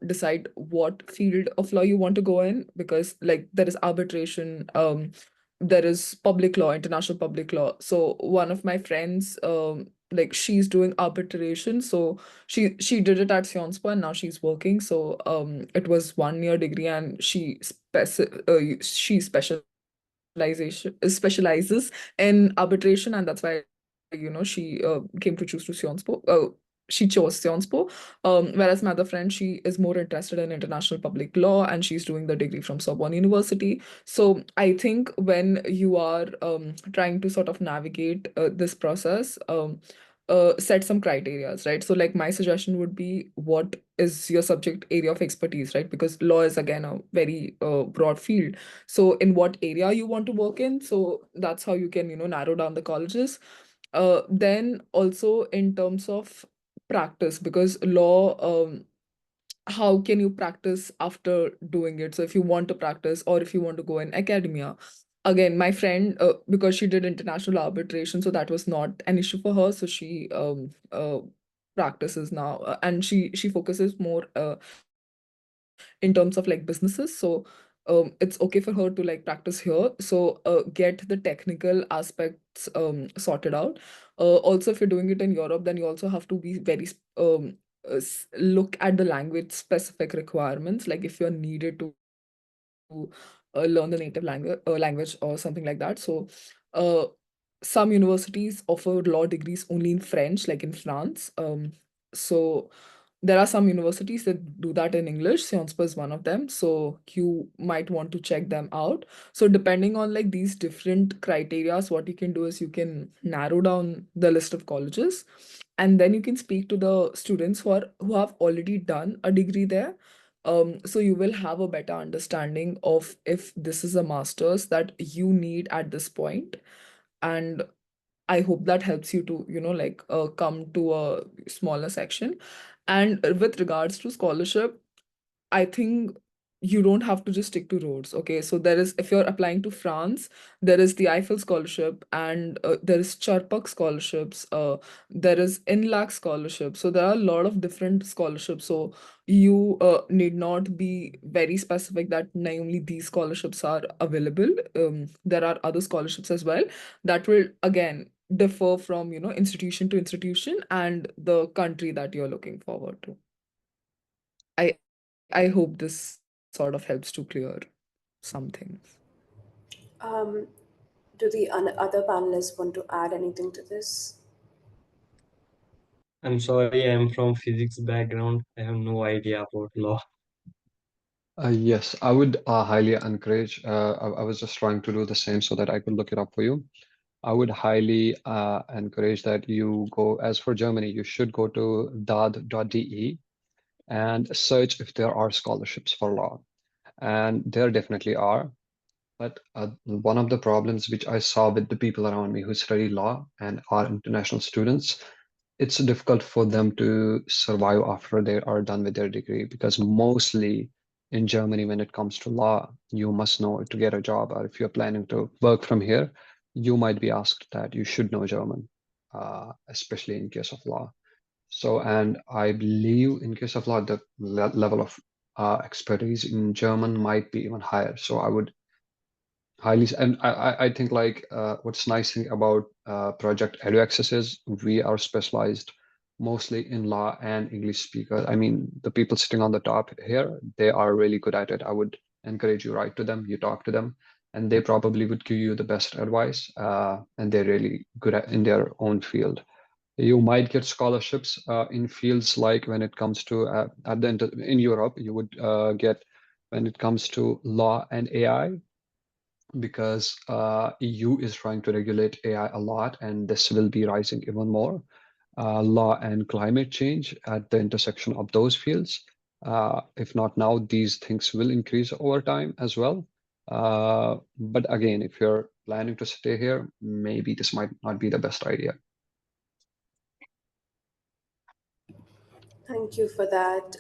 decide what field of law you want to go in, because like there is arbitration, there is public law, international public law. So one of my friends, like she's doing arbitration, so she did it at Sciences Po and now she's working. So it was 1 year degree, and she specializes in arbitration, and that's why she came to choose to Sciences Po. She chose Sciences Po. Whereas my other friend, she is more interested in international public law, and she's doing the degree from Sorbonne University. So I think when you are trying to sort of navigate this process, set some criterias, right? So like my suggestion would be, what is your subject area of expertise, right? Because law is again a very broad field. So in what area you want to work in, so that's how you can narrow down the colleges. Then also in terms of practice, because law, how can you practice after doing it? So if you want to practice, or if you want to go in academia, again, my friend, because she did international arbitration, so that was not an issue for her. So she practices now, and she focuses more in terms of like businesses. So it's okay for her to like practice here. So get the technical aspects sorted out. Also, if you're doing it in Europe, then you also have to be very look at the language specific requirements, like if you're needed to learn the native language or something like that. So uh, some universities offer law degrees only in French, like in France. So there are some universities that do that in English. Sciences Po is one of them. So you might want to check them out. So depending on like these different criterias, what you can do is you can narrow down the list of colleges, and then you can speak to the students who have already done a degree there. So you will have a better understanding of if this is a master's that you need at this point. And I hope that helps you to, like come to a smaller section. And with regards to scholarship, I think you don't have to just stick to roads. Okay, so there is, if you're applying to France, there is the Eiffel scholarship, and there is Charpak scholarships. There is INLAC scholarship. So there are a lot of different scholarships. So you need not be very specific that not only these scholarships are available. There are other scholarships as well that will again differ from institution to institution and the country that you're looking forward to. I hope this sort of helps to clear some things. Um, do the other panelists want to add anything to this? I'm sorry, I'm from physics background. I have no idea about law. Yes, I would highly encourage. I was just trying to do the same so that I could look it up for you. I would highly encourage that you go, as for Germany, you should go to dad.de and search if there are scholarships for law. And there definitely are. But one of the problems which I saw with the people around me who study law and are international students, it's difficult for them to survive after they are done with their degree, because mostly in Germany, when it comes to law, you must know to get a job, or if you're planning to work from here, you might be asked that you should know German, especially in case of law. So, and I believe in case of law, the level of expertise in German might be even higher. So I would highly, and I think like what's nice thing about project EduAccess is we are specialized mostly in law and English speakers. I mean, the people sitting on the top here, they are really good at it. I would encourage you write to them, you talk to them, and they probably would give you the best advice. And they're really good at in their own field. You might get scholarships in fields like when it comes to at the in Europe, you would get when it comes to law and AI, because EU is trying to regulate AI a lot, and this will be rising even more. Law and climate change at the intersection of those fields. If not now, these things will increase over time as well. But again, if you're planning to stay here, maybe this might not be the best idea. Thank you for that.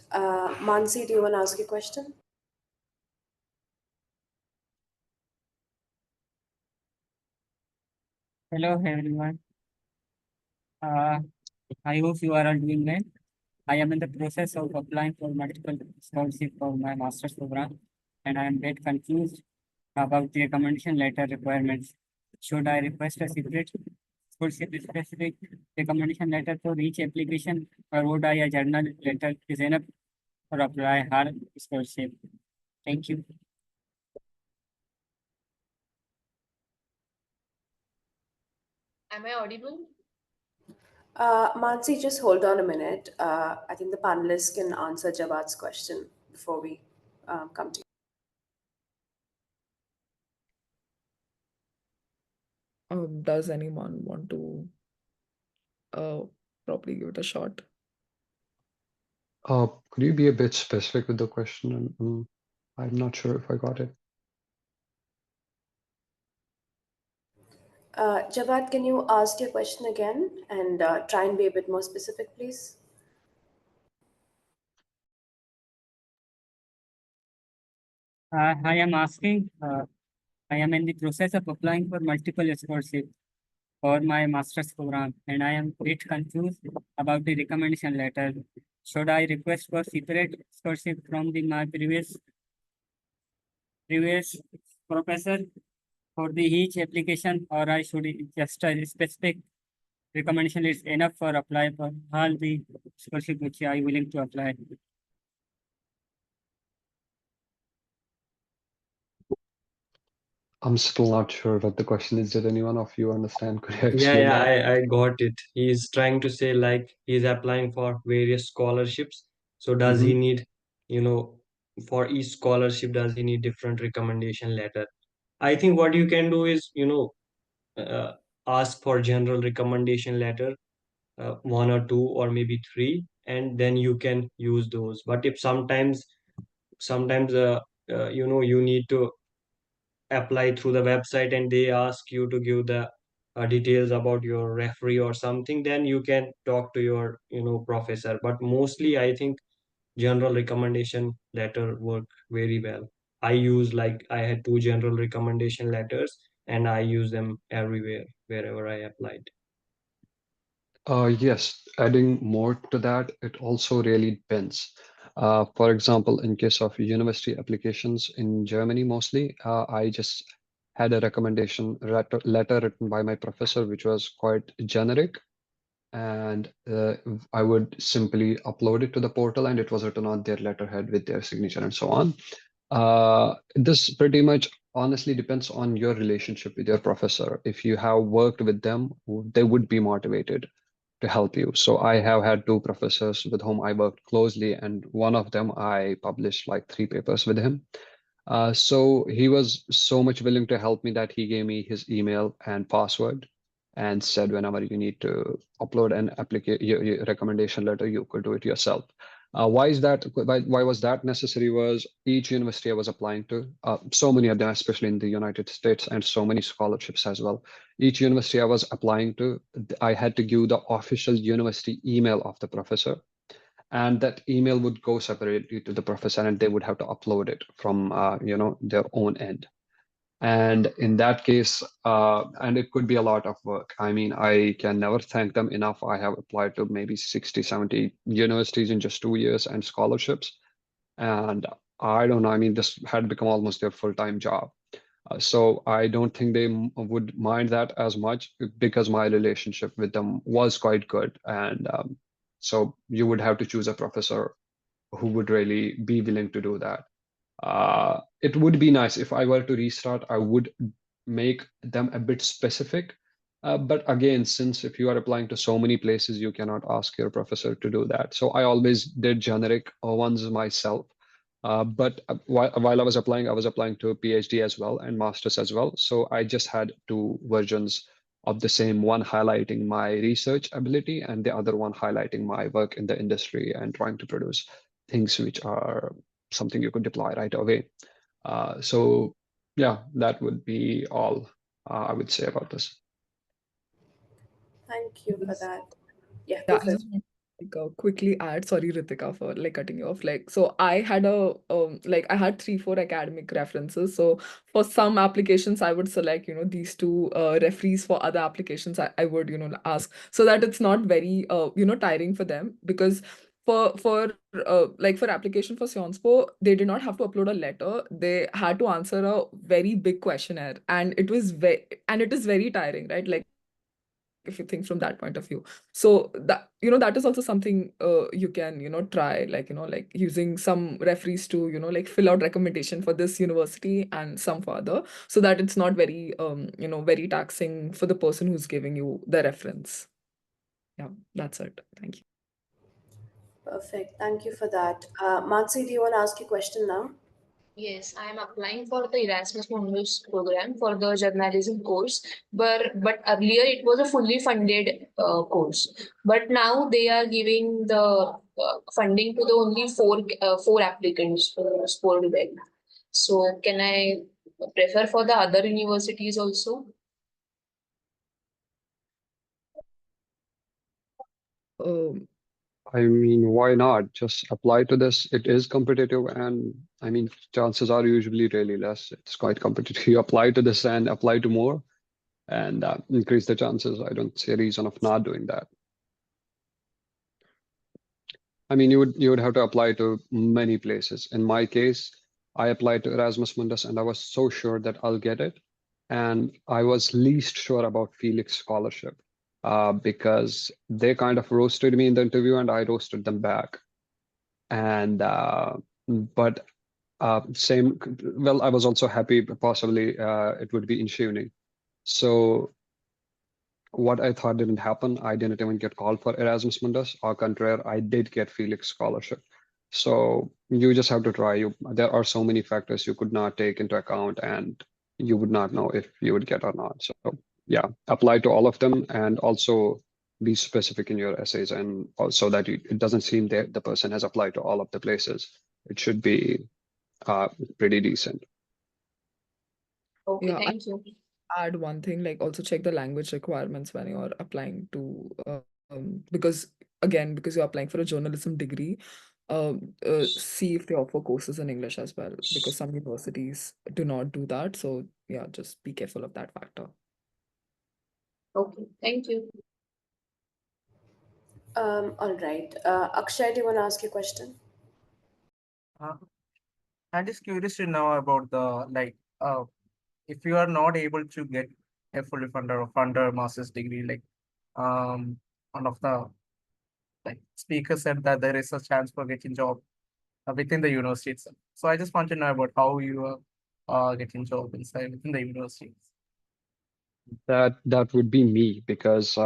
Mansi, do you want to ask a question? Hello everyone. Uh, I hope you are all doing well. I am in the process of applying for multiple scholarships for my master's program, and I am a bit confused about the recommendation letter requirements. Should I request a separate scholarship specific recommendation letter for each application, or would a general letter is enough for apply hard scholarship? Thank you. Am I audible? Mansi, just hold on a minute. I think the panelists can answer Jawat's question before we come to you. Does anyone want to probably give it a shot? Could you be a bit specific with the question? I'm not sure if I got it. Jawad, can you ask your question again and try and be a bit more specific, please? I am asking, I am in the process of applying for multiple scholarships for my master's program, and I am a bit confused about the recommendation letter. Should I request for separate scholarship from my previous professor for the each application, or I should just a specific recommendation is enough for apply for all the scholarship which I willing to apply? I'm still not sure what the question is. Did anyone of you understand? Could you Yeah, explain yeah, that? I got it. He's trying to say like he's applying for various scholarships. So does he need, you know, for each scholarship, does he need different recommendation letter? I think what you can do is, uh, ask for general recommendation letter, one or two or maybe three, and then you can use those. But if sometimes you need to apply through the website and they ask you to give the details about your referee or something, then you can talk to your professor. But mostly I think general recommendation letter work very well. I had two general recommendation letters and I use them everywhere wherever I applied. Yes, adding more to that, it also really depends. For example, in case of university applications in Germany, mostly, I just had a recommendation letter written by my professor, which was quite generic. And I would simply upload it to the portal and it was written on their letterhead with their signature and so on. This pretty much honestly depends on your relationship with your professor. If you have worked with them, they would be motivated to help you. So I have had two professors with whom I worked closely, and one of them I published like 3 papers with him. So he was so much willing to help me that he gave me his email and password and said whenever you need to upload an application your recommendation letter, you could do it yourself. Why is that? Why was that necessary? Was each university I was applying to, so many of them, especially in the United States, and so many scholarships as well. Each university I was applying to, I had to give the official university email of the professor, and that email would go separately to the professor, and they would have to upload it from their own end. And in that case, and it could be a lot of work. I mean, I can never thank them enough. I have applied to maybe 60, 70 universities in just 2 years and scholarships. And I don't know, I mean, this had become almost their full-time job. So I don't think they would mind that as much because my relationship with them was quite good. And so you would have to choose a professor who would really be willing to do that. It would be nice if I were to restart, I would make them a bit specific. But again, since if you are applying to so many places, you cannot ask your professor to do that. So I always did generic ones myself. But while I was applying to a PhD as well and masters as well. So I just had two versions of the same, one highlighting my research ability and the other one highlighting my work in the industry and trying to produce things which are something you could deploy right away. So yeah, that would be all I would say about this. Thank you for that. Yeah, Yeah, go I first. just want to quickly add, sorry Ritika for like cutting you off. Like, so I had I had 3, 4 academic references. So for some applications, I would select, these two referees. For other applications, I would, ask so that it's not very tiring for them, because for like for application for Sciences Po, they did not have to upload a letter. They had to answer a very big questionnaire, and it is very tiring, right? Like if you think from that point of view. So that that is also something you can try, like like using some referees to like fill out recommendation for this university and some for other, so that it's not very very taxing for the person who's giving you the reference. Yeah, that's it. Thank you. Perfect. Thank you for that. Mansi, do you want to ask a question now? Yes, I am applying for the Erasmus Mundus program for the journalism course, but earlier it was a fully funded course. But now they are giving the funding to the only four applicants for well. So can I prefer for the other universities also? Um, I mean, why not? Just apply to this. It is competitive, and I mean, chances are usually really less. It's quite competitive. You apply to this and apply to more, and increase the chances. I don't see a reason of not doing that. I mean, you would have to apply to many places. In my case, I applied to Erasmus Mundus, and I was so sure that I'll get it, and I was least sure about Felix Scholarship, because they kind of roasted me in the interview, and I roasted them back. And but same. Well, I was also happy. Possibly, it would be in Shivni. So what I thought didn't happen. I didn't even get called for Erasmus Mundus. Au contraire, I did get Felix Scholarship. So you just have to try. There are so many factors you could not take into account, and you would not know if you would get or not. So yeah, apply to all of them, and also be specific in your essays, and also that it doesn't seem that the person has applied to all of the places. It should be pretty decent. Okay, yeah, thank you. add one thing, like also check the language requirements when you're applying to because because you're applying for a journalism degree, see if they offer courses in English as well, because some universities do not do that. So yeah, just be careful of that factor. Okay, thank you. All right. Akshay, do you want to ask a question? Uh, I'm just curious to know about the if you are not able to get a fully funded master's degree, one of the speakers said that there is a chance for getting job within the university itself. So I just want to know about how you are getting job inside within the university. That would be me, because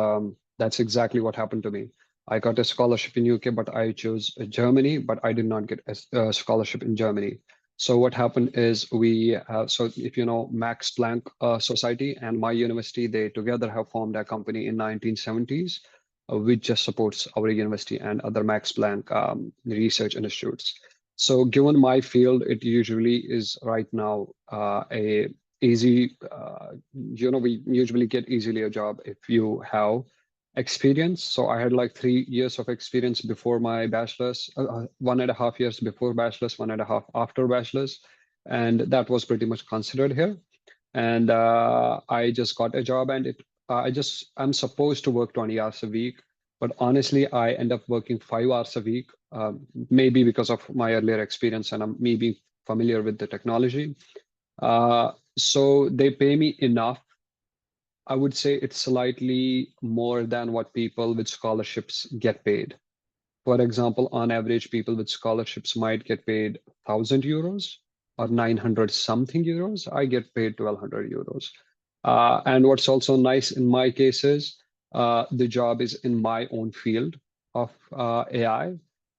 that's exactly what happened to me. I got a scholarship in UK, but I chose Germany, but I did not get a scholarship in Germany. So what happened is so if you know Max Planck Society and my university, they together have formed a company in 1970s, which just supports our university and other Max Planck research institutes. So given my field, it usually is right now a easy, we usually get easily a job if you have experience. So I had like 3 years of experience before my bachelor's, 1.5 years before bachelor's, 1.5 after bachelor's, and that was pretty much considered here. And I just got a job, and I'm supposed to work 20 hours a week, but honestly, I end up working 5 hours a week, maybe because of my earlier experience and I'm me being familiar with the technology. So they pay me enough. I would say it's slightly more than what people with scholarships get paid. For example, on average, people with scholarships might get paid 1,000 euros or 900 something euros. I get paid 1,200 euros. And what's also nice in my case is the job is in my own field of AI.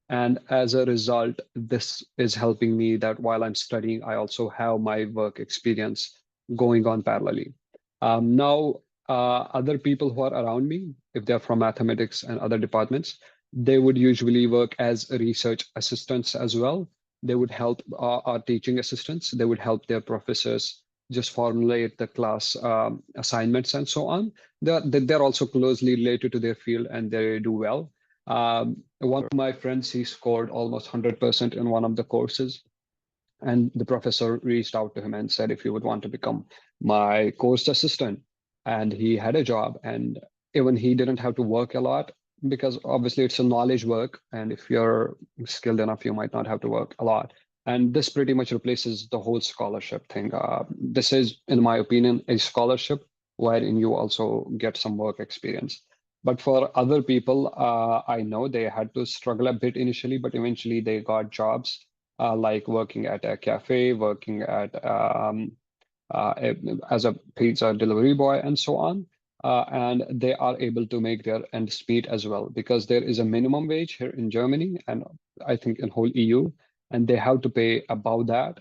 And as a result, this is helping me that while I'm studying, I also have my work experience going on parallelly. Now, other people who are around me, if they're from mathematics and other departments, they would usually work as research assistants as well. They would help our teaching assistants. They would help their professors just formulate the class assignments and so on. They're also closely related to their field, and they do well. One of my friends, he scored almost 100% in one of the courses. And the professor reached out to him and said, if you would want to become my course assistant. And he had a job, and even he didn't have to work a lot. because obviously it's a knowledge work, and if you're skilled enough, you might not have to work a lot. And this pretty much replaces the whole scholarship thing. This is, in my opinion, a scholarship wherein you also get some work experience. But for other people, I know they had to struggle a bit initially, but eventually they got jobs like working at a cafe, working at uh, as a pizza delivery boy, and so on. And they are able to make their ends meet as well, because there is a minimum wage here in Germany, and I think in whole EU, and they have to pay above that.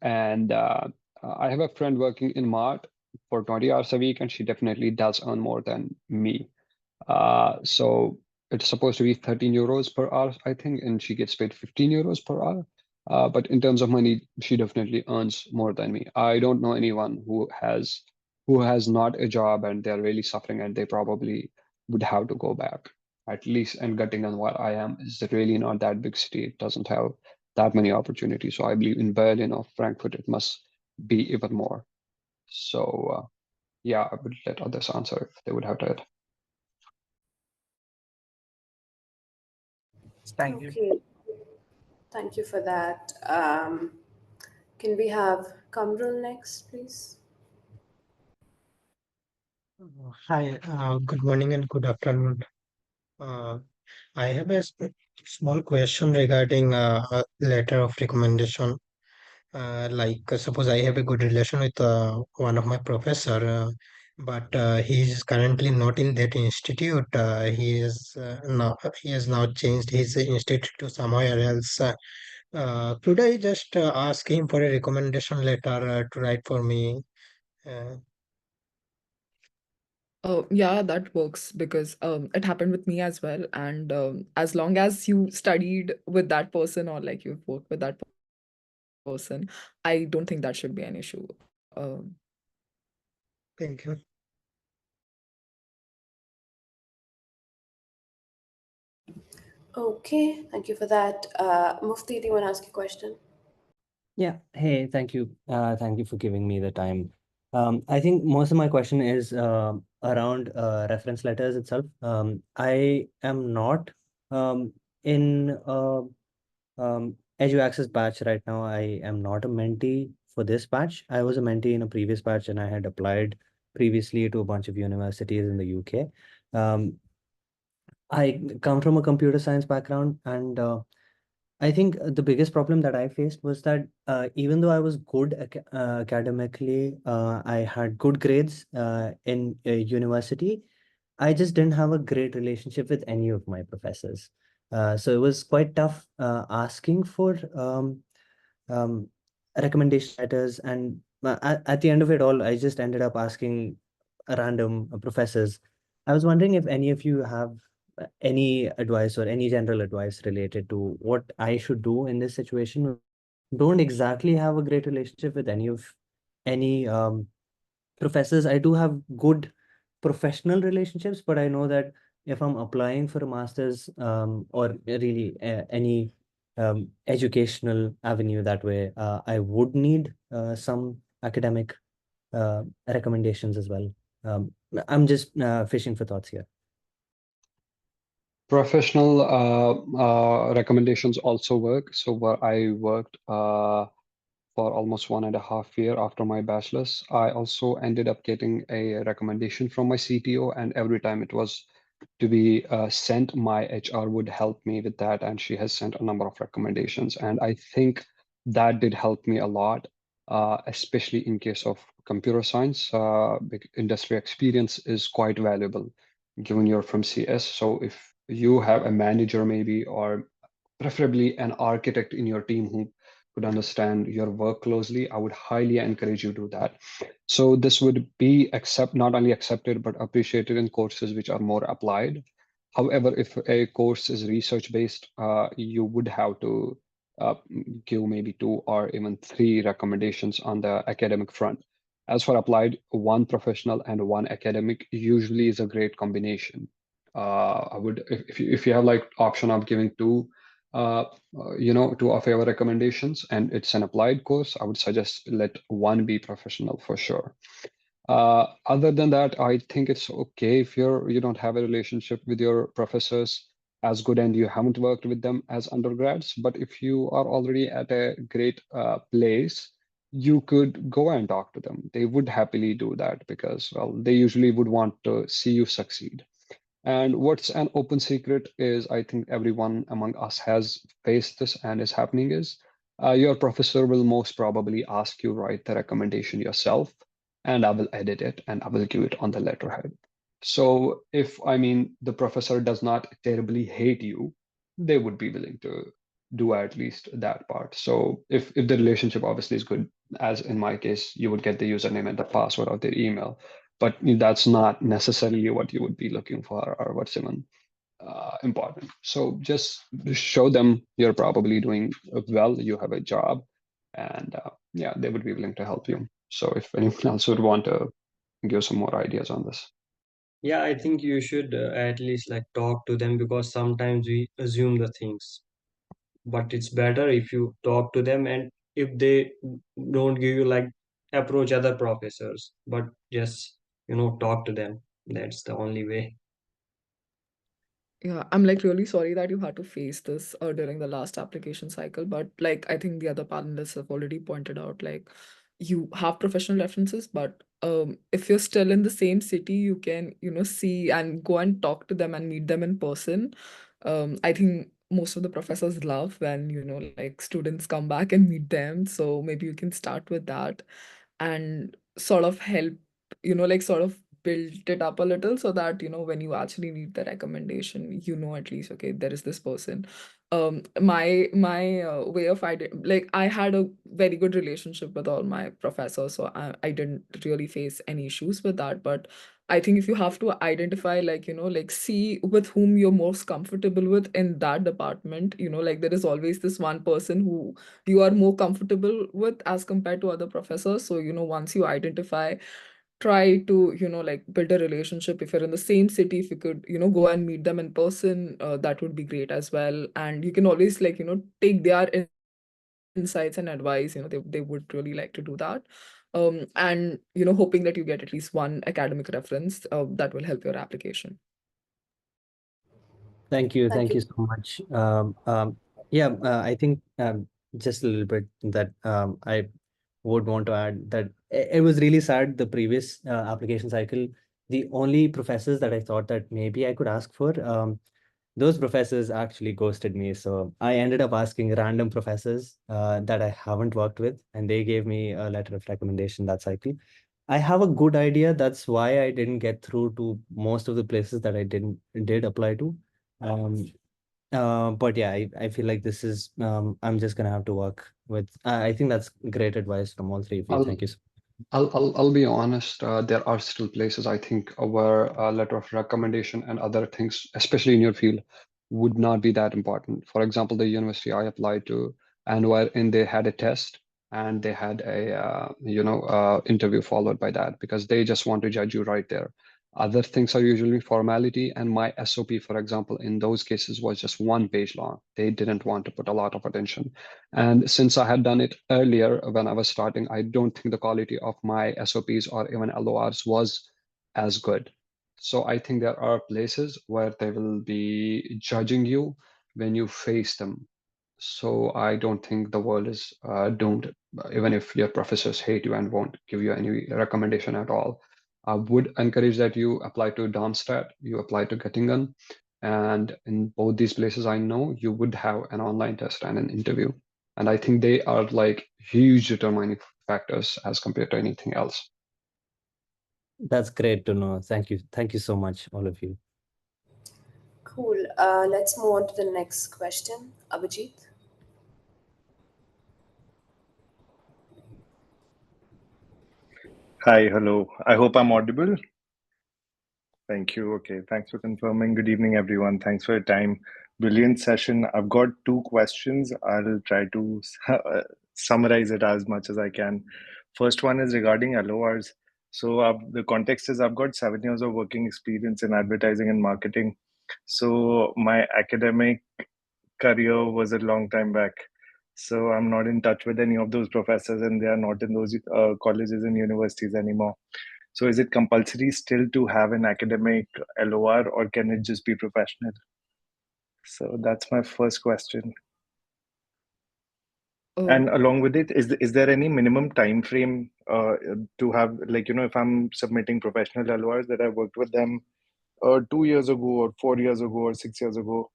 And I have a friend working in Mart for 20 hours a week, and she definitely does earn more than me. So it's supposed to be 13 euros per hour, I think, and she gets paid 15 euros per hour. But in terms of money, she definitely earns more than me. I don't know anyone who has not a job and they're really suffering, and they probably would have to go back. At least in Göttingen, where I am, is really not that big city. It doesn't have that many opportunities. So I believe in Berlin or Frankfurt, it must be even more. So yeah, I would let others answer if they would have to add. Thank you. Okay, thank you for that. Can we have Kamrul next, please? Hi, good morning and good afternoon. Uh, I have a small question regarding a letter of recommendation. Suppose I have a good relation with one of my professor, but he is currently not in that institute. He has now changed his institute to somewhere else. Could I just ask him for a recommendation letter to write for me? Uh, Yeah, that works because it happened with me as well. And as long as you studied with that person or like you've worked with that person, I don't think that should be an issue. Thank you. Okay, thank you for that. Mufti, do you want to ask a question? Yeah. Hey, thank you. Thank you for giving me the time. I think most of my question is around reference letters itself. I am not in EduAccess batch right now. I am not a mentee for this batch. I was a mentee in a previous batch, and I had applied previously to a bunch of universities in the UK. I come from a computer science background, and I think the biggest problem that I faced was that even though I was good academically, I had good grades in university, I just didn't have a great relationship with any of my professors. So it was quite tough asking for um, recommendation letters. And at the end of it all, I just ended up asking random professors. I was wondering if any of you have any advice or any general advice related to what I should do in this situation. Don't exactly have a great relationship with any professors. I do have good professional relationships, but I know that if I'm applying for a master's or really any educational avenue that way, I would need some academic recommendations as well. I'm just fishing for thoughts here. Professional recommendations also work. So where I worked for almost 1.5 years after my bachelor's, I also ended up getting a recommendation from my CTO, and every time it was to be sent, my HR would help me with that, and she has sent a number of recommendations, and I think that did help me a lot, especially in case of computer science. Industry experience is quite valuable given you're from CS. So if you have a manager maybe, or preferably an architect in your team who could understand your work closely, I would highly encourage you to do that. So this would be not only accepted, but appreciated in courses which are more applied. However, if a course is research based, you would have to uh, give maybe 2 or even 3 recommendations on the academic front. As for applied, one professional and one academic usually is a great combination. I would, if you have like option of giving uh, 2 of your recommendations and it's an applied course, I would suggest let one be professional for sure. Other than that, I think it's okay if you don't have a relationship with your professors as good and you haven't worked with them as undergrads. But if you are already at a great place, you could go and talk to them. They would happily do that because, well, they usually would want to see you succeed. And what's an open secret is I think everyone among us has faced this and is happening is your professor will most probably ask you write the recommendation yourself, and I will edit it and I will give it on the letterhead. So if I mean the professor does not terribly hate you, they would be willing to do at least that part. So if the relationship obviously is good, as in my case, you would get the username and the password of their email, but that's not necessarily what you would be looking for or what's even important. So just show them you're probably doing well, you have a job, and yeah, they would be willing to help you. So if anyone else would want to give some more ideas on this. Yeah, I think you should at least like talk to them because sometimes we assume the things. But it's better if you talk to them, and if they don't give you like approach other professors, but just talk to them. That's the only way. Yeah, I'm like really sorry that you had to face this during the last application cycle, but like I think the other panelists have already pointed out, like you have professional references, but if you're still in the same city, you can, see and go and talk to them and meet them in person. I think most of the professors love when, like students come back and meet them. So maybe you can start with that and sort of help, like sort of build it up a little so that when you actually need the recommendation, at least, okay, there is this person. My way of like I had a very good relationship with all my professors, so I didn't really face any issues with that. But I think if you have to identify, like, like see with whom you're most comfortable with in that department, like there is always this one person who you are more comfortable with as compared to other professors. So, once you identify, try to, like build a relationship. If you're in the same city, if you could, go and meet them in person, that would be great as well. And you can always, like, take their insights and advice, they would really like to do that. And, hoping that you get at least one academic reference that will help your application. Thank you. Thank Thank you you. so much. Yeah, I think just a little bit that I would want to add that it was really sad the previous application cycle. The only professors that I thought that maybe I could ask for, those professors actually ghosted me. So I ended up asking random professors that I haven't worked with, and they gave me a letter of recommendation that cycle. I have a good idea. That's why I didn't get through to most of the places that I did apply to. Um, but yeah, I feel like this is I'm just gonna have to work with. I think that's great advice from all three of you. I'll Thank you. I'll be honest. There are still places I think where a letter of recommendation and other things, especially in your field, would not be that important. For example, the university I applied to, and wherein they had a test and they had a interview followed by that because they just want to judge you right there. Other things are usually formality, and my SOP, for example, in those cases was just 1 page long. They didn't want to put a lot of attention. And since I had done it earlier when I was starting, I don't think the quality of my SOPs or even LORs was as good. So I think there are places where they will be judging you when you face them. So I don't think the world is doomed, even if your professors hate you and won't give you any recommendation at all. I would encourage that you apply to Darmstadt, you apply to Göttingen, and in both these places, I know you would have an online test and an interview. And I think they are like huge determining factors as compared to anything else. That's great to know. Thank you. Thank you so much, all of you. Cool. Let's move on to the next question. Abhijit. Hi, hello. I hope I'm audible. Thank you. Okay, thanks for confirming. Good evening, everyone. Thanks for your time. Brilliant session. I've got two questions. I'll try to summarize it as much as I can. First one is regarding LORs. So the context is I've got 7 years of working experience in advertising and marketing. So my academic career was a long time back. So I'm not in touch with any of those professors, and they are not in those colleges and universities anymore. So is it compulsory still to have an academic LOR, or can it just be professional? So that's my first question. And along with it, is there any minimum time frame to have, like, if I'm submitting professional LORs, that I worked with them 2 years ago or 4 years ago or 6 years ago?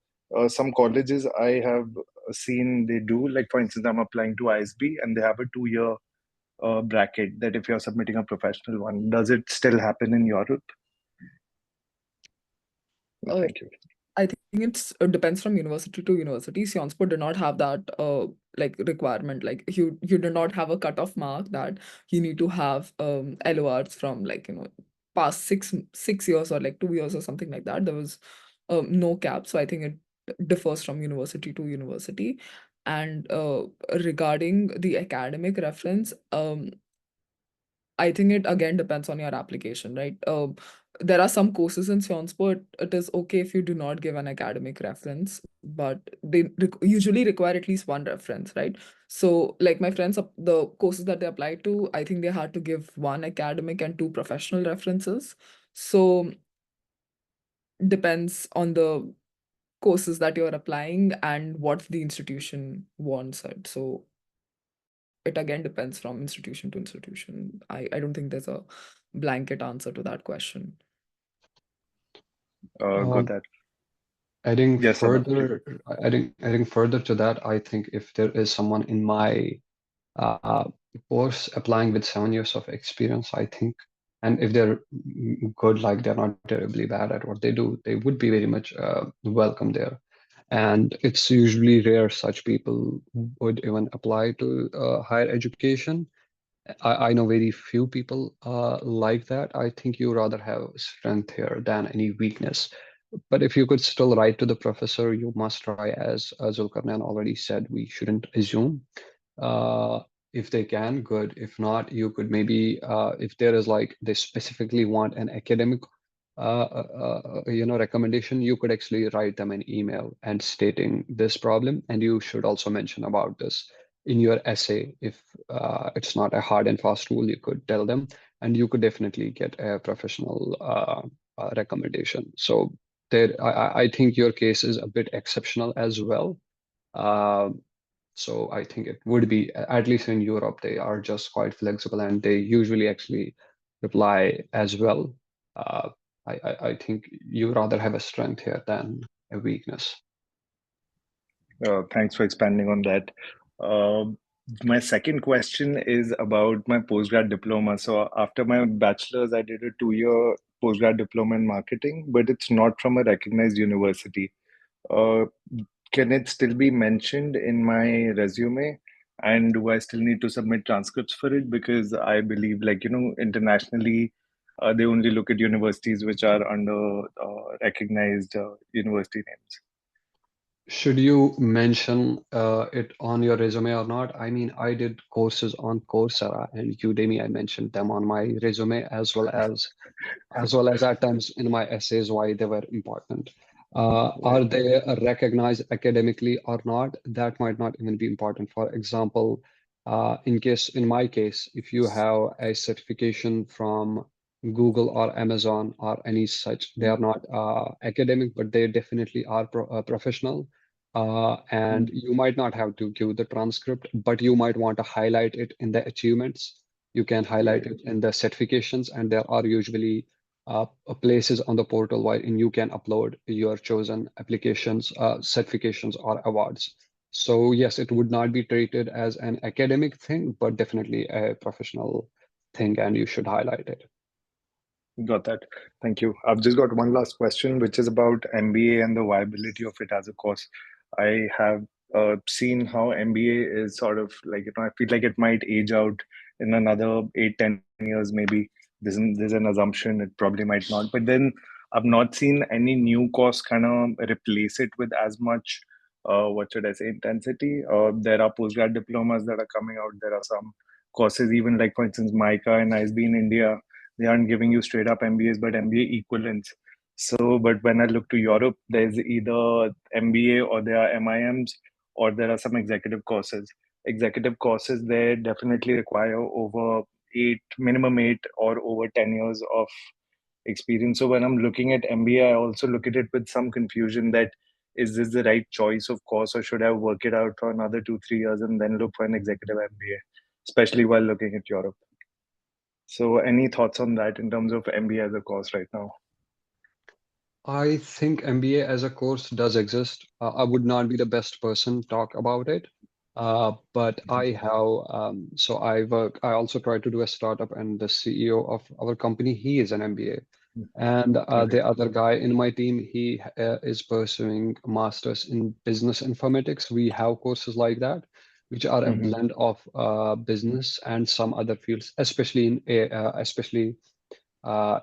Some colleges I have seen, they do, like, for instance, I'm applying to ISB and they have a 2 year bracket that if you're submitting a professional one. Does it still happen in Europe? Thank you. I think it depends from university to university. Sciences did not have that like requirement. Like you did not have a cutoff mark that you need to have LORs from, like, past six years or like 2 years or something like that. There was no cap. So I think it differs from university to university. And regarding the academic reference, I think it again depends on your application, right? There are some courses in Sciences, it is okay if you do not give an academic reference, but they usually require at least one reference, right? So, like my friends, the courses that they applied to, I think they had to give one academic and two professional references. So, depends on the courses that you're applying and what the institution wants it. So, it again depends from institution to institution. I don't think there's a blanket answer to that question. Got that. Adding Yes, Sadaf. further, adding further to that, I think if there is someone in my course applying with 7 years of experience, I think, and if they're good, like they're not terribly bad at what they do, they would be very much welcome there. And it's usually rare such people would even apply to higher education. I know very few people like that. I think you rather have strength here than any weakness. But if you could still write to the professor, you must try, as Zulkarnain already said, we shouldn't assume. Uh, if they can, good. If not, you could maybe, if there is like they specifically want an academic, recommendation, you could actually write them an email and stating this problem, and you should also mention about this in your essay. If it's not a hard and fast rule, you could tell them, and you could definitely get a professional recommendation. So there, I think your case is a bit exceptional as well. So I think it would be, at least in Europe, they are just quite flexible and they usually actually reply as well. I think you rather have a strength here than a weakness. Thanks for expanding on that. My second question is about my postgrad diploma. So after my bachelor's, I did a 2 year postgrad diploma in marketing, but it's not from a recognized university. Uh, can it still be mentioned in my resume? And do I still need to submit transcripts for it? Because I believe, like, internationally, they only look at universities which are under recognized university names. Should you mention it on your resume or not? I mean, I did courses on Coursera and Udemy. I mentioned them on my resume as well as at times in my essays why they were important. Are they recognized academically or not? That might not even be important. For example, in my case, if you have a certification from Google or Amazon or any such, they are not academic, but they definitely are professional. And you might not have to give the transcript, but you might want to highlight it in the achievements. You can highlight it in the certifications, and there are usually places on the portal wherein you can upload your chosen applications, certifications, or awards. So yes, it would not be treated as an academic thing, but definitely a professional thing, and you should highlight it. Got that. Thank you. I've just got one last question, which is about MBA and the viability of it as a course. I have seen how MBA is sort of like, I feel like it might age out in another 8, 10 years, maybe. There's an assumption it probably might not. But then I've not seen any new course kind of replace it with as much, what should I say, intensity. There are postgrad diplomas that are coming out. There are some courses, even like, for instance, MICA and ISB in India, they aren't giving you straight up MBAs, but MBA equivalents. So, but when I look to Europe, there's either MBA or there are MIMs or there are some executive courses. Executive courses, they definitely require over minimum 8 or over 10 years of experience. So when I'm looking at MBA, I also look at it with some confusion that is this the right choice of course, or should I work it out for another 2-3 years and then look for an executive MBA, especially while looking at Europe. So any thoughts on that in terms of MBA as a course right now? I think MBA as a course does exist. I would not be the best person to talk about it. But I have, so I also try to do a startup, and the CEO of our company, he is an MBA. And Okay. the other guy in my team, he is pursuing a master's in business informatics. We have courses like that, which are a Mhm. blend of business and some other fields, especially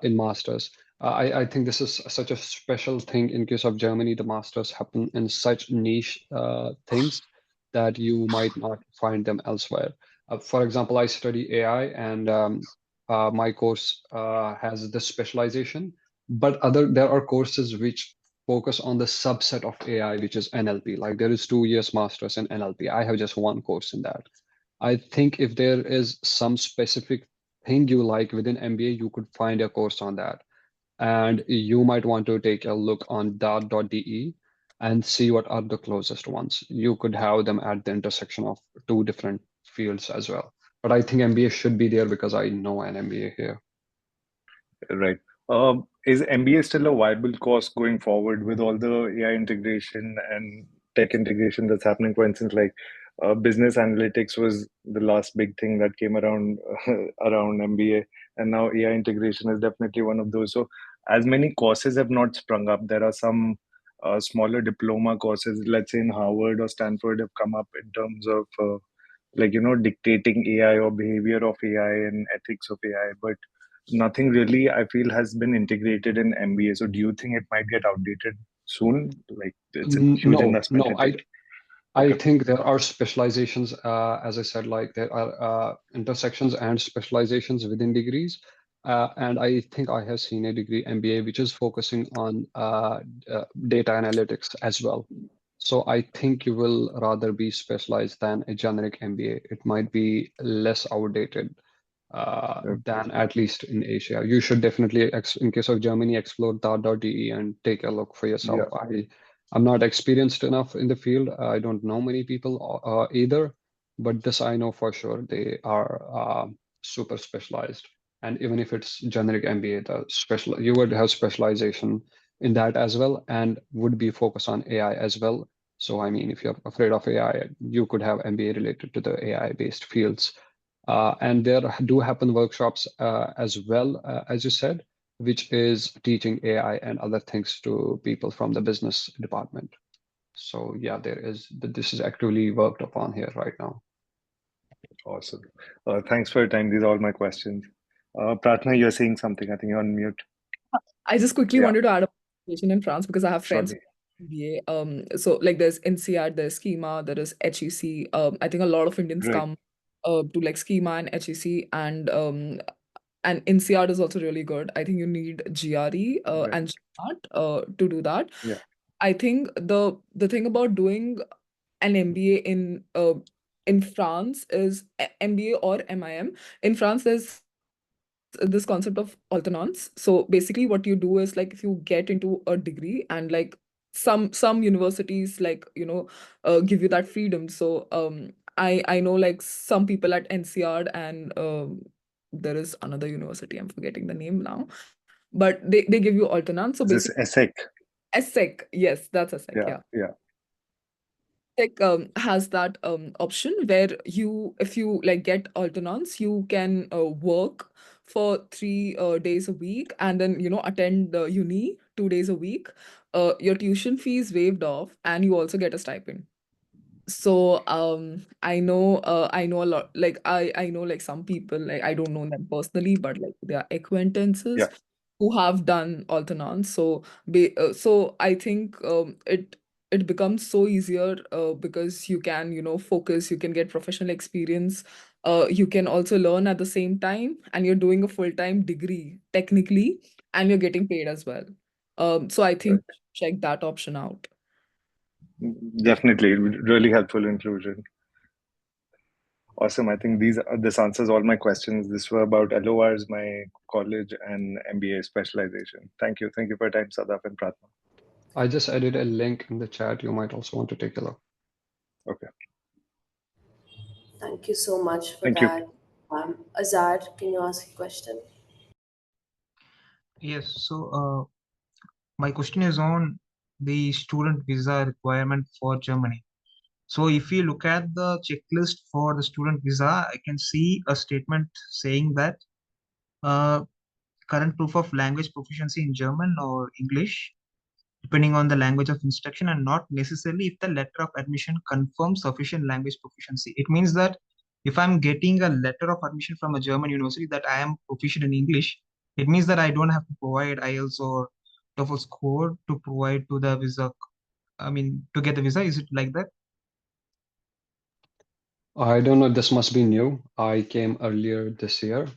in masters. I think this is such a special thing in case of Germany. The masters happen in such niche things that you might not find them elsewhere. For example, I study AI, and my course has this specialization, but there are courses which focus on the subset of AI, which is NLP. Like there is 2 years masters in NLP. I have just one course in that. I think if there is some specific thing you like within MBA, you could find a course on that. And you might want to take a look on dart.de and see what are the closest ones. You could have them at the intersection of two different fields as well. But I think MBA should be there because I know an MBA here. Right. Is MBA still a viable course going forward with all the AI integration and tech integration that's happening? For instance, like business analytics was the last big thing that came around around MBA, and now AI integration is definitely one of those. So, as many courses have not sprung up, there are some smaller diploma courses, let's say in Harvard or Stanford, have come up in terms of dictating AI or behavior of AI and ethics of AI, but nothing really I feel has been integrated in MBA. So do you think it might get outdated soon? Like it's a huge No, investment no, to take. I Okay. think there are specializations, as I said, like there are intersections and specializations within degrees. And I think I have seen a degree MBA which is focusing on data analytics as well. So I think you will rather be specialized than a generic MBA. It might be less outdated than at least in Asia. You should definitely, in case of Germany, explore dart.de and take a look for yourself. Yeah. I'm not experienced enough in the field. I don't know many people either, but this I know for sure. They are super specialized. And even if it's generic MBA, you would have specialization in that as well, and would be focused on AI as well. So I mean, if you're afraid of AI, you could have MBA related to the AI-based fields. And there do happen workshops as well, as you said, which is teaching AI and other things to people from the business department. So yeah, this is actively worked upon here right now. Awesome. Thanks for your time. These are all my questions. Prarthana, you're saying something. I think you're on mute. I just quickly Yeah. wanted to add a education in France because I have friends Surely. MBA. So like there's INSEAD, there's Schema, there is HEC. I think a lot of Indians Right. come to like Schema and HEC, and INSEAD is also really good. I think you need GRE Right. and GMAT to do that. Yeah. I think the thing about doing an MBA in France is MBA or MIM. In France, there's this concept of alternance. So basically, what you do is like if you get into a degree and like some universities like give you that freedom. So I know like some people at NCR and there is another university, I'm forgetting the name now, but they give you alternance. So Is this basically, ESSEC? ESSEC, yes, that's ESSEC, Yeah. yeah. Yeah. Tech has that option where if you like get alternance, you can work for 3 days a week and then attend the uni 2 days a week. Your tuition fee is waived off, and you also get a stipend. So I know a lot, like I know like some people, like I don't know them personally, but like they are acquaintances Yeah. who have done alternance. So I think it becomes so easier because you can focus, you can get professional experience, you can also learn at the same time, and you're doing a full-time degree technically, and you're getting paid as well. So I think Right. check that option out. Definitely. Really helpful inclusion. Awesome. I think this answers all my questions. This were about LORs, my college and MBA specialization. Thank you. Thank you for your time, Sadaf and Prarthana. I just added a link in the chat. You might also want to take a look. Okay. Thank you so much for Thank you. that. Azad, can you ask a question? Yes, so my question is on the student visa requirement for Germany. So if you look at the checklist for the student visa, I can see a statement saying that uh, current proof of language proficiency in German or English, depending on the language of instruction, and not necessarily if the letter of admission confirms sufficient language proficiency. It means that if I'm getting a letter of admission from a German university that I am proficient in English, it means that I don't have to provide IELTS or TOEFL score to provide to the visa. I mean, to get the visa. Is it like that? I don't know, this must be new. I came earlier this year.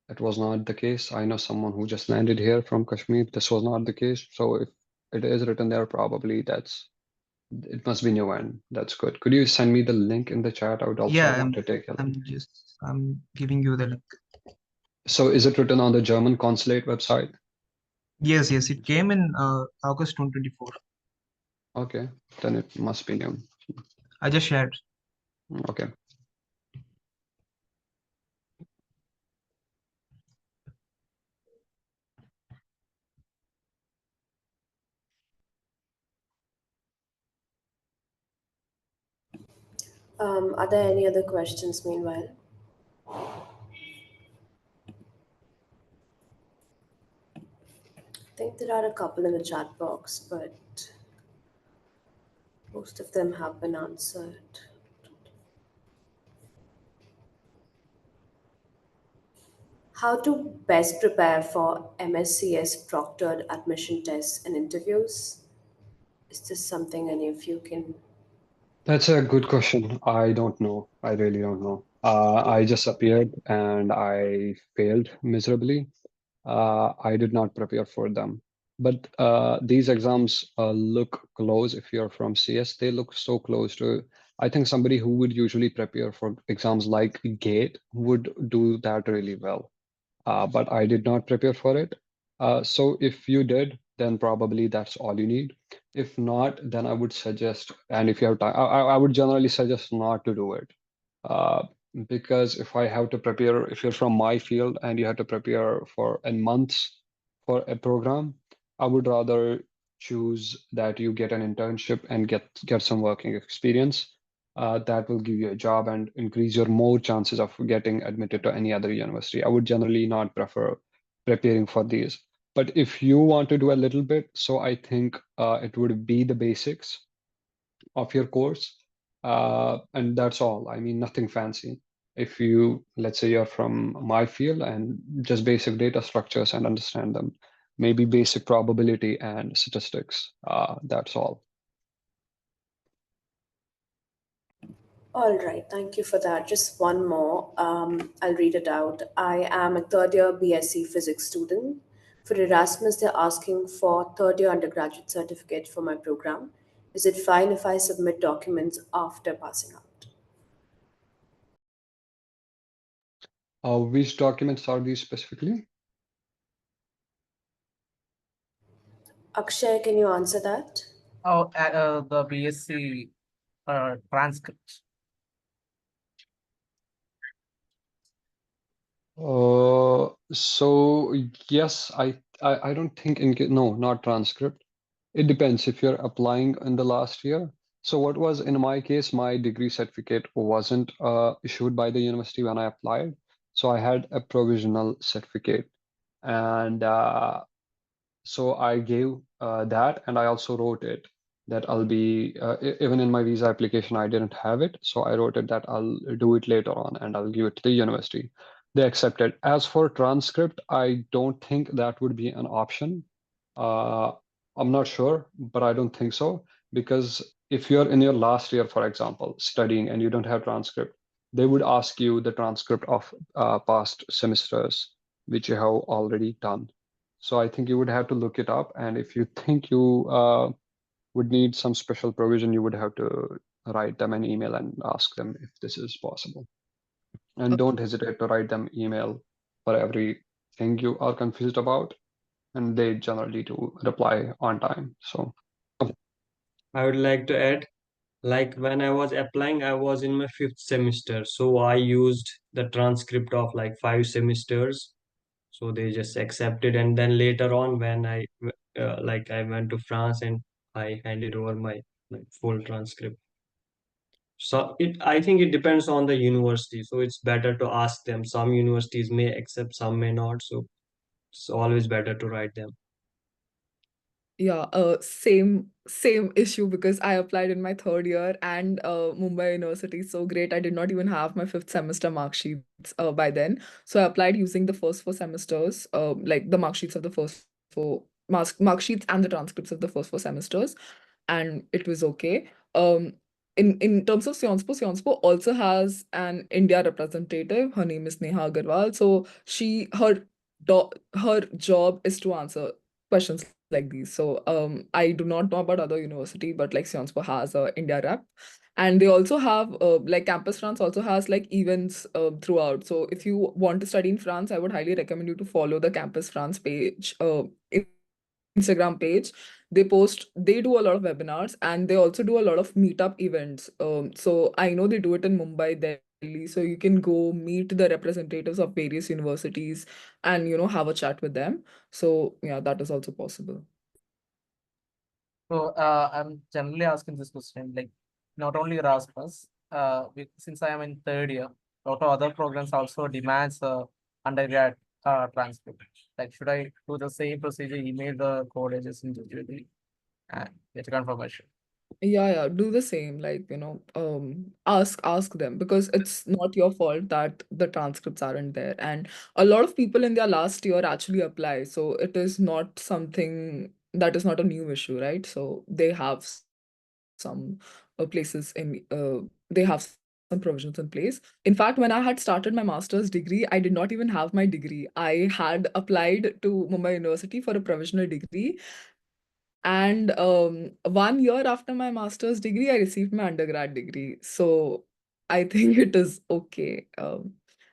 It was not the case. I know someone who just landed here from Kashmir. This was not the case. So if it is written there, probably it must be new, and that's good. Could you send me the link in the chat? I would also Yeah, want to take a look. I'm giving you the link. So is it written on the German consulate website? Yes, it came in August 2024. Okay, then it must be new. I just shared. Okay. Are there any other questions meanwhile? I think there are a couple in the chat box, but most of them have been answered. How to best prepare for MSCS proctored admission tests and interviews? Is this something any of you can? That's a good question. I don't know. I really don't know. I just appeared and I failed miserably. I did not prepare for them. But these exams look close if you're from CS. They look so close to, I think somebody who would usually prepare for exams like GATE would do that really well. But I did not prepare for it. So if you did, then probably that's all you need. If not, then I would suggest, and if you have time, I would generally suggest not to do it. Uh, because if I have to prepare, if you're from my field and you have to prepare for a month for a program, I would rather choose that you get an internship and get some working experience. That will give you a job and increase your more chances of getting admitted to any other university. I would generally not prefer preparing for these. But if you want to do a little bit, so I think it would be the basics of your course. And that's all. I mean, nothing fancy. If you, let's say you're from my field and just basic data structures and understand them, maybe basic probability and statistics. That's all. All right, thank you for that. Just one more. I'll read it out. I am a third year BSc physics student. For Erasmus, they're asking for third year undergraduate certificate for my program. Is it fine if I submit documents after passing out? Which documents are these specifically? Akshay, can you answer that? Oh, the BSc transcript. So yes, I don't think no, not transcript. It depends if you're applying in the last year. So what was in my case, my degree certificate wasn't issued by the university when I applied. So I had a provisional certificate, and so I gave that, and I also wrote it that I'll be even in my visa application I didn't have it, so I wrote it that I'll do it later on and I'll give it to the university. They accepted. As for transcript, I don't think that would be an option. uh, I'm not sure, but I don't think so, because if you're in your last year, for example, studying and you don't have transcript, they would ask you the transcript of past semesters which you have already done. So I think you would have to look it up. And if you think you would need some special provision, you would have to write them an email and ask them if this is possible. And don't hesitate to write them email for everything you are confused about, and they generally do reply on time. So I would like to add, like when I was applying, I was in my fifth semester, so I used the transcript of like 5 semesters. So they just accepted, and then later on, when I went to France and I handed over my like full transcript. So I think it depends on the university. So it's better to ask them. Some universities may accept, some may not. So it's always better to write them. Yeah, same issue because I applied in my third year and Mumbai University is so great. I did not even have my fifth semester mark sheets by then. So I applied using the first 4 semesters, like the mark sheets of the first four mark sheets and the transcripts of the first 4 semesters, and it was okay. In terms of Sciences Po also has an India representative. Her name is Neha Agarwal. So her job is to answer questions like these. So I do not know about other university, but like Sciences Po has a India rep. And they also have like Campus France also has like events throughout. So if you want to study in France, I would highly recommend you to follow the Campus France page, Instagram page. They do a lot of webinars and they also do a lot of meetup events. So I know they do it in Mumbai, Delhi. So you can go meet the representatives of various universities and have a chat with them. So yeah, that is also possible. So I'm generally asking this question, like not only Erasmus, since I am in third year, a lot of other programs also demands undergrad transcript. Like, should I do the same procedure, email the colleges individually and get a confirmation? Yeah, do the same, like, ask them because it's not your fault that the transcripts aren't there. And a lot of people in their last year actually apply. So it is not something that is not a new issue, right? So they have some they have some provisions in place. In fact, when I had started my master's degree, I did not even have my degree. I had applied to Mumbai University for a provisional degree. And 1 year after my master's degree, I received my undergrad degree. So I think it is okay.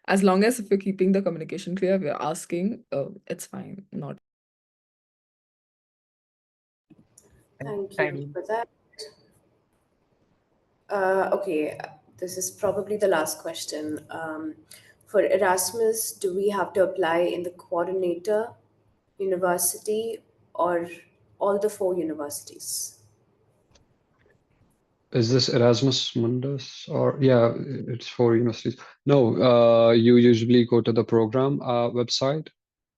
As long as if you're keeping the communication clear, we're asking, it's fine. Not. Thank Thank you you. for that. Okay, this is probably the last question. For Erasmus, do we have to apply in the coordinator university or all the 4 universities? is this Erasmus Mundus or yeah, it's for universities. No, you usually go to the program website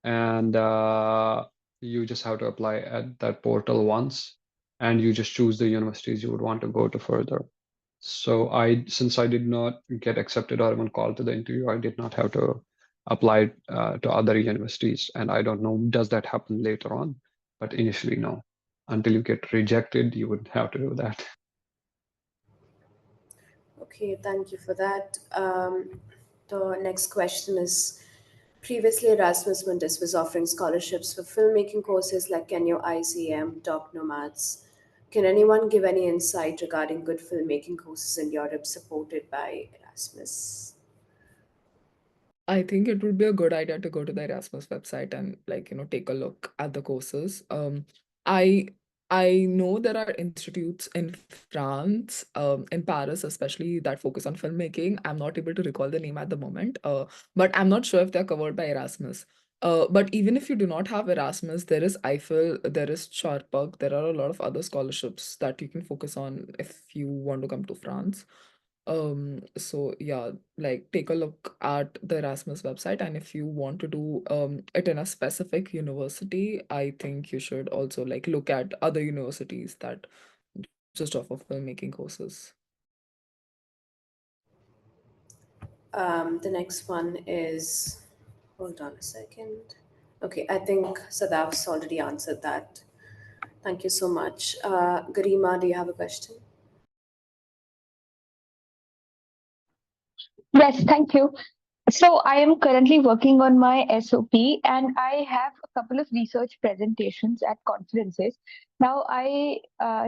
and you just have to apply at that portal once and you just choose the universities you would want to go to further. So since I did not get accepted or even called to the interview, I did not have to apply to other universities. And I don't know, does that happen later on? But initially, no. Until you get rejected, you would have to do that. Okay, thank you for that. The next question is, previously Erasmus Mundus was offering scholarships for filmmaking courses like Kenyo ICM, Doc Nomads. Can anyone give any insight regarding good filmmaking courses in Europe supported by Erasmus? I think it would be a good idea to go to the Erasmus website and take a look at the courses. I I know there are institutes in France, in Paris especially, that focus on filmmaking. I'm not able to recall the name at the moment, but I'm not sure if they're covered by Erasmus. But even if you do not have Erasmus, there is Eiffel, there is Charpug, there are a lot of other scholarships that you can focus on if you want to come to France. So yeah, like take a look at the Erasmus website, and if you want to do it in a specific university, I think you should also like look at other universities that just offer filmmaking courses. The next one is, hold on a second. Okay, I think Sadaf's already answered that. Thank you so much. Garima, do you have a question? Yes, thank you. So I am currently working on my SOP and I have a couple of research presentations at conferences. Now I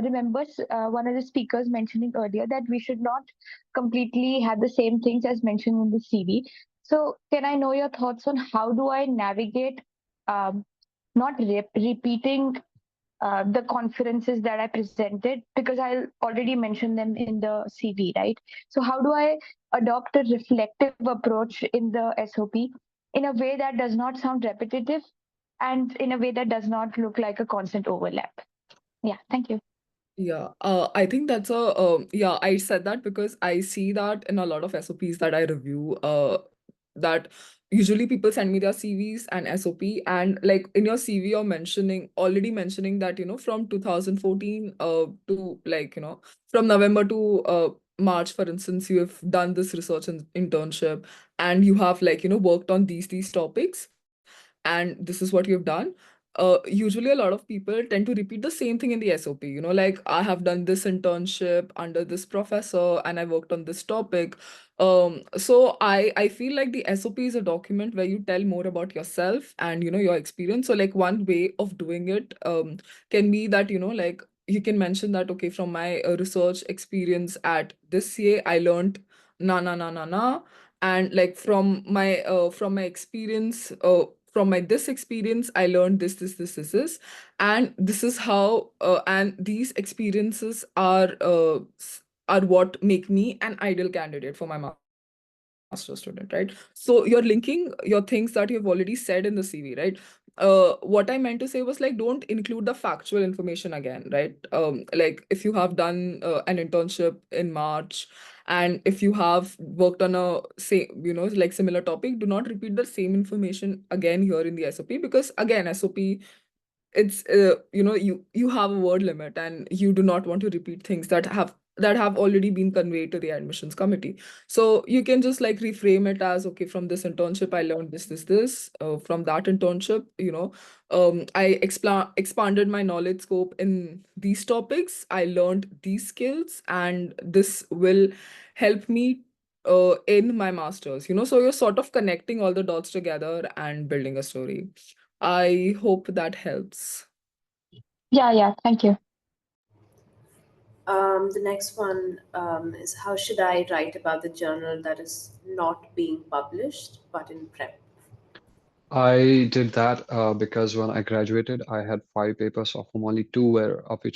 remember one of the speakers mentioning earlier that we should not completely have the same things as mentioned in the CV. So can I know your thoughts on how do I navigate um, not repeating the conferences that I presented because I'll already mention them in the CV, right? So, how do I adopt a reflective approach in the SOP in a way that does not sound repetitive and in a way that does not look like a constant overlap? Yeah, thank you. Yeah, I think that's a yeah, I said that because I see that in a lot of SOPs that I review, that usually people send me their CVs and SOP, and like in your CV you're already mentioning that, from 2014 to like, from November to March, for instance, you have done this research and internship, and you have like, worked on these topics, and this is what you've done. Usually a lot of people tend to repeat the same thing in the SOP, like I have done this internship under this professor and I worked on this topic. So I feel like the SOP is a document where you tell more about yourself and your experience. So like one way of doing it can be that, like you can mention that, okay, from my research experience at this year I learned na na na na na, and like from my experience, from my this experience I learned this, and this is how and these experiences are what make me an ideal candidate for my master's student, right? So you're linking your things that you've already said in the CV, right? What I meant to say was like, don't include the factual information again, right? Like if you have done an internship in March, and if you have worked on a say, like similar topic, do not repeat the same information again here in the SOP, because again, SOP, it's you have a word limit, and you do not want to repeat things that have already been conveyed to the admissions committee. So you can just like reframe it as, okay, from this internship I learned this, from that internship, I expanded my knowledge scope in these topics, I learned these skills, and this will help me in my masters, so you're sort of connecting all the dots together and building a story. I hope that helps. Yeah, thank you. The next one is, how should I write about the journal that is not being published but in prep? I did that because when I graduated, I had 5 papers, of which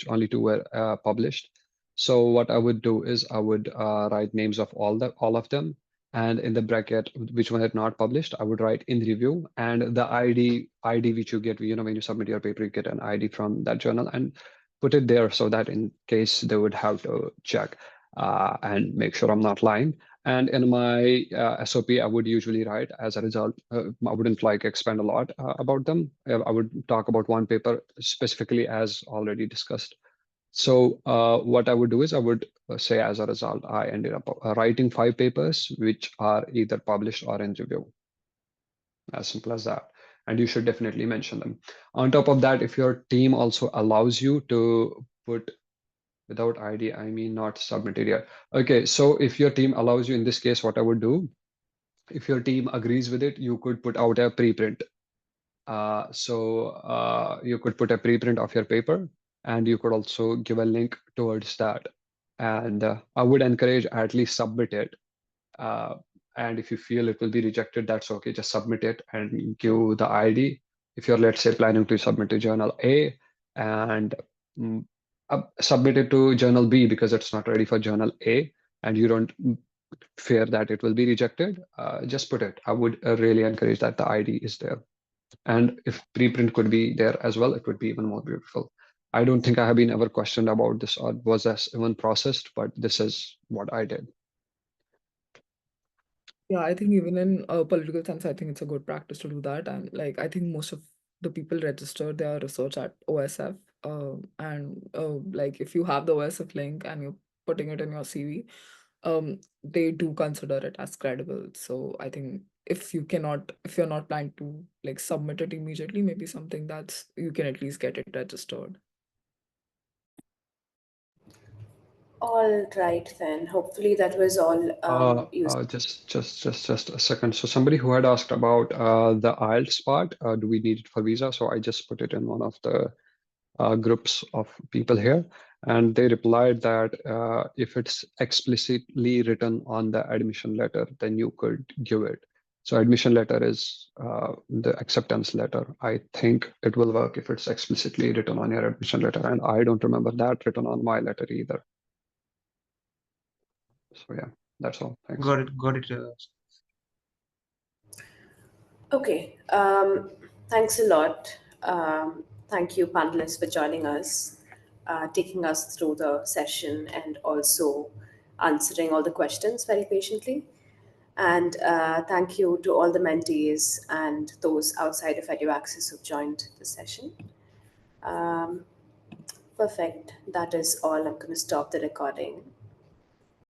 only two were published. So what I would do is I would write names of all of them, and in the bracket, which one had not published, I would write in review, and the ID which you get, when you submit your paper, you get an ID from that journal, and put it there so that in case they would have to check and make sure I'm not lying. And in my SOP, I would usually write as a result. I wouldn't like expand a lot about them. I would talk about one paper specifically as already discussed. So what I would do is I would say as a result, I ended up writing 5 papers, which are either published or in review. As simple as that. And you should definitely mention them. On top of that, if your team also allows you to put without ID, I mean not submitted yet. Okay, so if your team allows you, in this case, what I would do, if your team agrees with it, you could put out a preprint. You could put a preprint of your paper, and you could also give a link towards that. And I would encourage at least submit it. Uh, and if you feel it will be rejected, that's okay. Just submit it and give the ID. If you're, let's say, planning to submit to journal A, and mm, submit it to journal B because it's not ready for journal A, and you don't fear that it will be rejected, just put it. I would really encourage that the ID is there. And if preprint could be there as well, it would be even more beautiful. I don't think I have been ever questioned about this or was this even processed, but this is what I did. Yeah, I think even in political science, I think it's a good practice to do that. And like, I think most of the people register their research at OSF. And like, if you have the OSF link and you're putting it in your CV, they do consider it as credible. So I think if you're not planning to like submit it immediately, maybe something you can at least get it registered. All right then. Hopefully that was all useful. Just a second. So somebody who had asked about the IELTS part, do we need it for visa? So I just put it in one of the groups of people here, and they replied that if it's explicitly written on the admission letter, then you could give it. So admission letter is the acceptance letter. I think it will work if it's explicitly written on your admission letter, and I don't remember that written on my letter either. So yeah, that's all. Thanks. Got it. Okay, thanks a lot. Thank you, panelists, for joining us, taking us through the session, and also answering all the questions very patiently. And thank you to all the mentees and those outside of EduAccess who've joined the session. Perfect. That is all. I'm going to stop the recording.